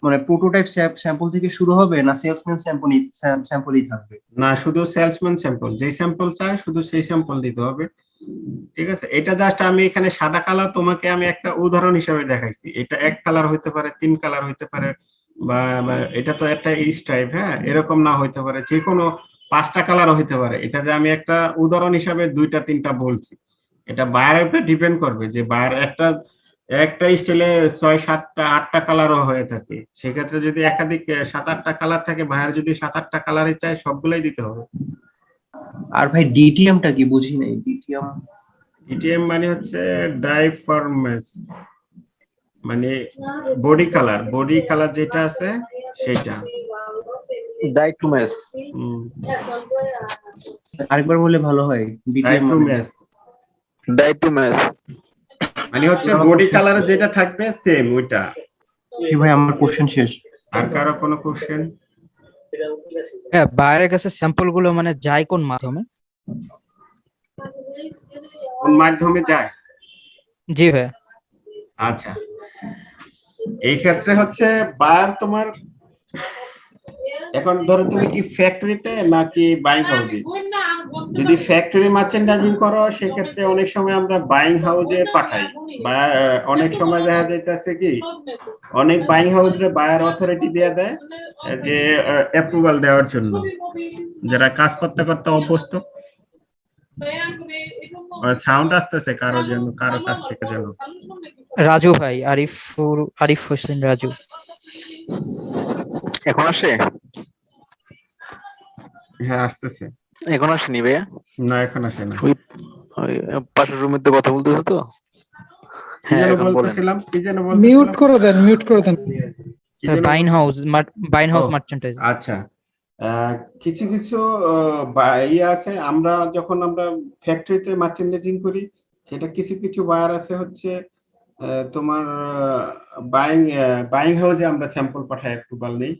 D: মানে প্রোটোটাইপ স্যাম্পল থেকে শুরু হবে, না সেলসম্যান স্যাম্পলই থাকবে?
A: না, শুধু সেলসম্যান স্যাম্পল, যে স্যাম্পল চাই শুধু সেই স্যাম্পল দিতে হবে। ঠিক আছে, এটা জাস্ট আমি এখানে সাদা কালার তোমাকে আমি একটা উদাহরণ হিসেবে দেখাইছি। এটা এক কালার হইতে পারে, 3 কালার হইতে পারে, বা এটা তো একটা স্ট্রাইপ, হ্যাঁ, এরকম না হইতে পারে, যে কোনো 5টা কালারও হইতে পারে। এটা যে আমি একটা উদাহরণ হিসাবে 2টা 3টা বলছি, এটা বায়ারের উপরে ডিপেন্ড করবে। যে বায়ার একটা স্টাইলে 6, 7টা, 8টা কালারও হয়ে থাকে, সেক্ষেত্রে যদি একাধিক 7, 8টা কালার থাকে, বায়ার যদি 7, 8টা কালারই চায়, সবগুলাই দিতে হবে।
D: আর ভাই ডিটিএমটা কি, বুঝি নাই ডিটিএম।
A: ডিটিএম মানে হচ্ছে ডাইফরমেস, মানে বডি কালার যেটা আছে সেটা।
E: ডাইটুমেস।
D: আরেকবার বললে ভালো হয়।
E: ডাইটুমেস
A: মানে হচ্ছে বডি কালার যেটা থাকবে সেম ওইটা।
D: জি ভাই, আমার কোশ্চেন শেষ।
A: আর কারো কোনো কোশ্চেন?
F: হ্যাঁ, বাইরের কাছে স্যাম্পল গুলো মানে যায় কোন মাধ্যমে?
A: কোন মাধ্যমে যায়?
F: জি ভাই।
A: আচ্ছা, এই ক্ষেত্রে হচ্ছে বায়ার তোমার, এখন ধরো তুমি কি ফ্যাক্টরিতে নাকি বাইং হাউসে? যদি ফ্যাক্টরি মার্চেন্ডাইজিং করো সেক্ষেত্রে অনেক সময় আমরা বাইং হাউসে পাঠাই, বা অনেক সময় দেখা যাইতেছে কি অনেক বাইং হাউসে বায়ার অথরিটি দিয়ে দেয় যে অ্যাপ্রুভাল দেওয়ার জন্য, যারা কাজ করতে করতে অভ্যস্ত। সাউন্ড আসতেছে কারো যেন, কারো কাছ থেকে যেন।
F: রাজু ভাই, আরিফ হোসেন রাজু।
E: এখন আসে?
A: হ্যাঁ আসতেছে।
E: এখন আসেনি ভাইয়া?
A: না এখন আসে না।
E: ওই ওই পাশের রুমের মধ্যে কথা বলতেছে তো।
A: কি
E: হ্যাঁ
A: যেন
E: এখন বলেন।
A: বলতেছিলাম, কি যেন
C: মিউট
A: বলতেছিলাম,
C: করে দেন, মিউট করে দেন।
A: কি যেন
F: বাইন হাউস
A: ও,
F: মার্চেন্টাইজিং।
A: আচ্ছা। কিছু কিছু ইয়ে আছে, আমরা যখন আমরা ফ্যাক্টরিতে মার্চেন্ডাইজিং করি, সেটা কিছু কিছু বায়ার আছে হচ্ছে তোমার বাইং বাইং হাউসে আমরা স্যাম্পল পাঠাই, অ্যাপ্রুভাল নেই।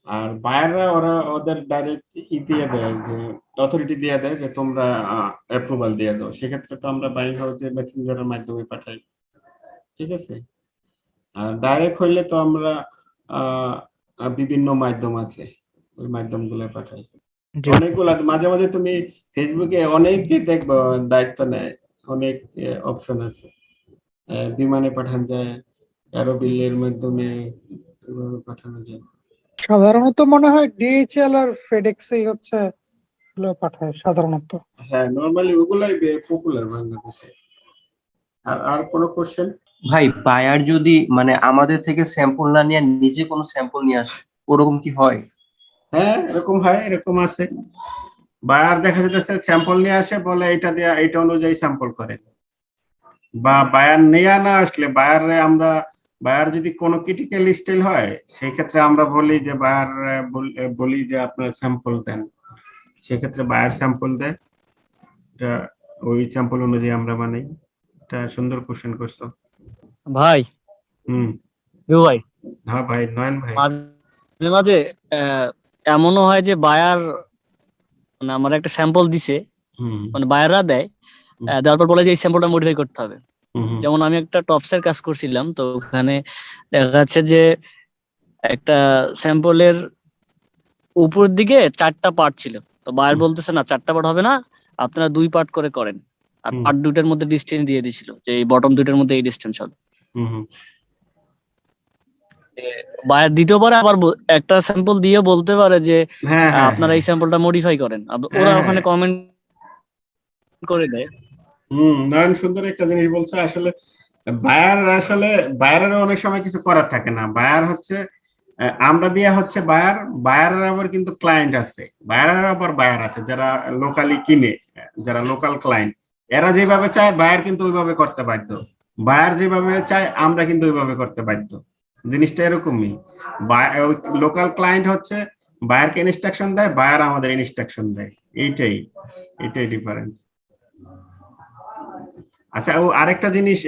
A: আর বায়াররা ওরা ওদের ডাইরেক্ট দিয়ে দেয়, যে অথরিটি দিয়ে দেয় যে তোমরা অ্যাপ্রুভাল দিয়ে দাও, সেক্ষেত্রে তো আমরা বাইং হাউসে মেসেঞ্জারের মাধ্যমে পাঠাই, ঠিক আছে। আর ডাইরেক্ট হইলে তো আমরা আহ বিভিন্ন মাধ্যম আছে, ওই মাধ্যমগুলো পাঠাই। অনেকগুলা মাঝে মাঝে তুমি ফেসবুকে অনেকে দেখবো দায়িত্ব নেয়, অনেক অপশন আছে, বিমানে পাঠানো যায়, এরোবিলের মাধ্যমে এভাবে পাঠানো যায়।
C: সাধারণত মনে হয় ডিএইচএল আর ফেডেক্সই হচ্ছে এগুলো পাঠায় সাধারণত।
A: হ্যাঁ নরমালি ওগুলাই পপুলার বাংলাদেশে। আর আর কোনো কোশ্চেন?
D: ভাই বায়ার যদি মানে আমাদের থেকে স্যাম্পল না নিয়ে নিজে কোনো স্যাম্পল নিয়ে আসে, ওরকম কি হয়?
A: হ্যাঁ এরকম হয়, এরকম আছে। বায়ার দেখা যাচ্ছে স্যাম্পল নিয়ে আসে, বলে এটা দিয়ে এটা অনুযায়ী স্যাম্পল করে। বা বায়ার নিয়ে না আসলে বায়ার যদি কোনো ক্রিটিক্যাল স্টাইল হয়, সেই ক্ষেত্রে আমরা বলি যে বায়ার বলি যে আপনার স্যাম্পল দেন, সেক্ষেত্রে বায়ার স্যাম্পল দেয়, এটা ওই স্যাম্পল অনুযায়ী আমরা বানাই। এটা সুন্দর কোশ্চেন করছো
B: ভাই,
A: হুম।
B: ভাই
A: হ্যাঁ ভাই, নয়ন ভাই।
B: মাঝে মাঝে এমনও হয় যে বায়ার মানে আমার একটা স্যাম্পল দিছে,
A: হুম
B: মানে বায়াররা দেয়, দেওয়ার পর বলে যে এই স্যাম্পলটা মডিফাই করতে হবে।
A: হুম
B: যেমন আমি একটা টপসের কাজ করছিলাম, তো ওখানে দেখা যাচ্ছে যে একটা স্যাম্পলের উপর দিকে 4টা পার্ট ছিল, তো বায়ার বলতেছে না 4টা পার্ট হবে না, আপনারা 2 পার্ট করে করেন। আর
A: হুম।
B: পার্ট দুইটার মধ্যে ডিস্টেন্স দিয়ে দিছিল যে এই বটম দুইটার মধ্যে এই ডিস্টেন্স হবে।
A: হুম।
B: বায়ার দ্বিতীয়বারে আবার একটা স্যাম্পল দিয়ে বলতে পারে যে
A: হ্যাঁ হ্যাঁ
B: আপনারা এই স্যাম্পলটা মডিফাই করেন, ওরা
A: হ্যাঁ,
B: ওখানে
A: হ্যাঁ।
B: কমেন্ট করে দেয়।
A: নয়ন সুন্দর একটা জিনিস বলছে। আসলে বায়ারের অনেক সময় কিছু করার থাকে না। বায়ার হচ্ছে আমরা দিয়া হচ্ছে বায়ারের আবার কিন্তু ক্লায়েন্ট আছে, বায়ারের আবার বায়ার আছে যারা লোকালি কিনে, যারা লোকাল ক্লায়েন্ট, এরা যেভাবে চায় বায়ার কিন্তু ওইভাবে করতে বাধ্য, বায়ার যেভাবে চায় আমরা কিন্তু ওইভাবে করতে বাধ্য। জিনিসটা এরকমই, লোকাল ক্লায়েন্ট হচ্ছে বায়ারকে ইনস্ট্রাকশন দেয়, বায়ার আমাদের ইনস্ট্রাকশন দেয়, এইটাই এটাই ডিফারেন্স। আচ্ছা, ও আরেকটা জিনিস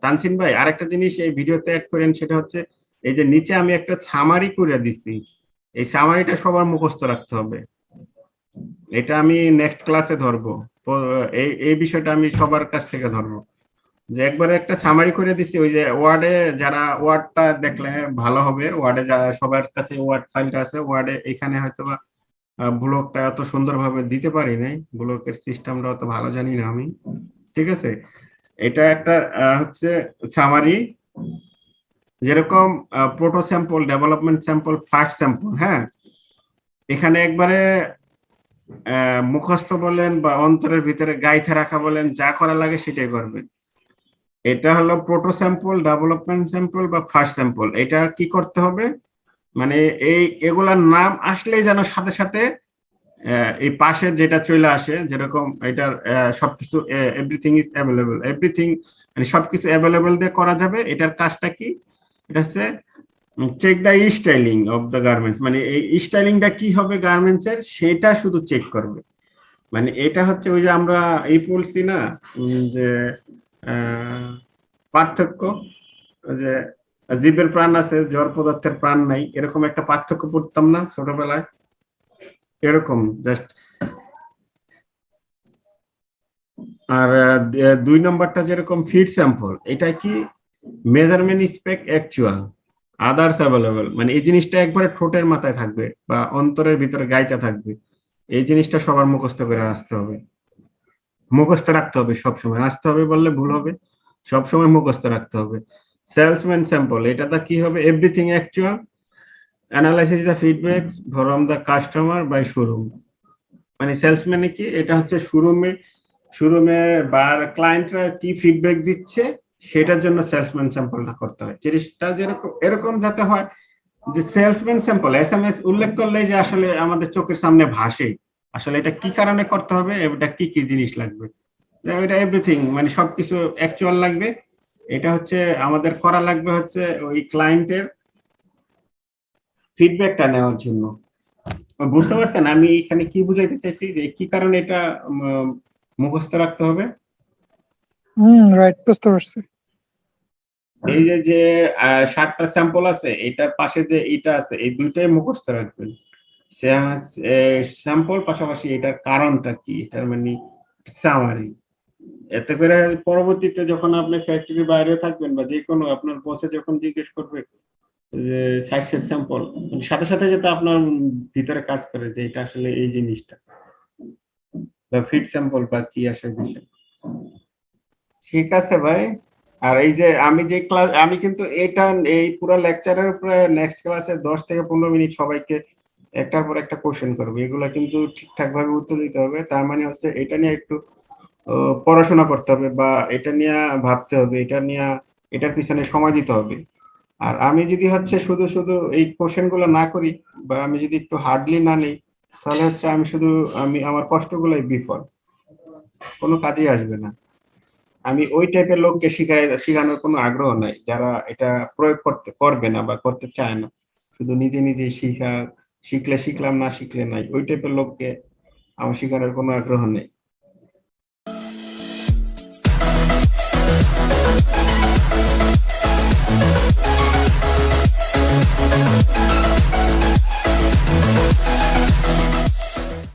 A: তানসিন ভাই, আরেকটা জিনিস এই ভিডিওতে অ্যাড করেন, সেটা হচ্ছে এই যে নিচে আমি একটা সামারি করে দিচ্ছি, এই সামারিটা সবার মুখস্থ রাখতে হবে। এটা আমি নেক্সট ক্লাসে ধরবো, এই এই বিষয়টা আমি সবার কাছ থেকে ধরবো, যে একবারে একটা সামারি করে দিচ্ছি। ওই যে ওয়ার্ডে যারা ওয়ার্ডটা দেখলে ভালো হবে, ওয়ার্ডে যারা সবার কাছে ওয়ার্ড ফাইলটা আছে, ওয়ার্ডে এখানে হয়তো বা ব্লকটা এত সুন্দরভাবে দিতে পারি নাই, ব্লকের সিস্টেমটা অত ভালো জানি না আমি, ঠিক আছে। এটা একটা হচ্ছে সামারি, যেরকম proto sample, development sample, first sample. হ্যাঁ, এখানে একবারে মুখস্থ বলেন বা অন্তরের ভিতরে গাইথা রাখা বলেন, যা করা লাগে সেটাই করবেন। এটা হলো প্রোটো স্যাম্পল, ডেভেলপমেন্ট স্যাম্পল বা ফার্স্ট স্যাম্পল। এটা কি করতে হবে, মানে এগুলার নাম আসলেই যেন সাথে সাথে এই পাশে যেটা চলে আসে, যেরকম এটার সবকিছু এভরিথিং ইজ অ্যাভেলেবল, এভরিথিং মানে সবকিছু অ্যাভেলেবল দিয়ে করা যাবে। এটার কাজটা কি, এটা হচ্ছে check the styling of the garments, মানে এই স্টাইলিংটা কি হবে গার্মেন্টস এর, সেটা শুধু চেক করবে। মানে এটা হচ্ছে ওই যে আমরা এই বলছি না যে পার্থক্য, যে জীবের প্রাণ আছে জড় পদার্থের প্রাণ নাই, এরকম একটা পার্থক্য পড়তাম না ছোটবেলায়, এরকম জাস্ট। আর 2 নম্বরটা যেরকম ফিড স্যাম্পল, এটা কি measurement spec actual others available, মানে এই জিনিসটা একবারে ঠোঁটের মাথায় থাকবে বা অন্তরের ভিতরে গাইটা থাকবে, এই জিনিসটা সবার মুখস্থ করে আসতে হবে, মুখস্থ রাখতে হবে সবসময়। আসতে হবে বললে ভুল হবে, সবসময় মুখস্থ রাখতে হবে। সেলসম্যান স্যাম্পল, এটাতে কি হবে? Everything actual, analysis the feedback from the customer by showroom. মানে সেলসম্যানে কি, এটা হচ্ছে শোরুমে বা ক্লায়েন্টরা কি ফিডব্যাক দিচ্ছে সেটার জন্য সেলসম্যান স্যাম্পলটা করতে হয়। জিনিসটা যেরকম এরকম যাতে হয় যে সেলসম্যান স্যাম্পল এসএমএস উল্লেখ করলে যে আসলে আমাদের চোখের সামনে ভাসে আসলে এটা কি কারণে করতে হবে, এটা কি কি জিনিস লাগবে, এটা এভরিথিং মানে সবকিছু অ্যাকচুয়াল লাগবে। এটা হচ্ছে আমাদের করা লাগবে হচ্ছে ওই ক্লায়েন্টের ফিডব্যাকটা নেওয়ার জন্য। বুঝতে পারছেন আমি এখানে কি বুঝাইতে চাইছি, যে কি কারণে এটা মুখস্থ রাখতে হবে?
C: রাইট, বুঝতে পারছি।
A: এই যে 7টা স্যাম্পল আছে, এটার পাশে যে এটা আছে, এই দুইটাই মুখস্থ রাখবেন। স্যাম্পল পাশাপাশি এটার কারণটা কি, এটার মানে সামারি। এতে করে পরবর্তীতে যখন আপনি ফ্যাক্টরি বাইরে থাকবেন বা যে কোনো আপনার বসে যখন জিজ্ঞেস করবে যে সাইজের স্যাম্পল, সাথে সাথে যেটা আপনার ভিতরে কাজ করে যে এটা আসলে এই জিনিসটা বা ফিট স্যাম্পল বা কি আসে বিষয়। ঠিক আছে ভাই। আর এই যে আমি যে ক্লাস, আমি কিন্তু এটা এই পুরো লেকচারের উপরে নেক্সট ক্লাসে 10 থেকে 15 মিনিট সবাইকে একটার পর একটা কোশ্চেন করবো, এগুলা কিন্তু ঠিকঠাক ভাবে উত্তর দিতে হবে। তার মানে হচ্ছে এটা নিয়ে একটু পড়াশোনা করতে হবে বা এটা নিয়ে ভাবতে হবে, এটা নিয়ে এটার পিছনে সময় দিতে হবে। আর আমি যদি হচ্ছে শুধু শুধু এই কোশ্চেন গুলো না করি বা আমি যদি একটু হার্ডলি না নেই, তাহলে হচ্ছে আমি আমার কষ্টগুলোই বিফল, কোনো কাজেই আসবে না। আমি ওই টাইপের লোককে শেখানোর কোনো আগ্রহ নাই যারা এটা প্রয়োগ করবে না বা করতে চায় না, শুধু নিজে নিজে শিখলে শিখলাম, না শিখলে নাই, ওই টাইপের লোককে আমার শেখানোর কোনো আগ্রহ নেই।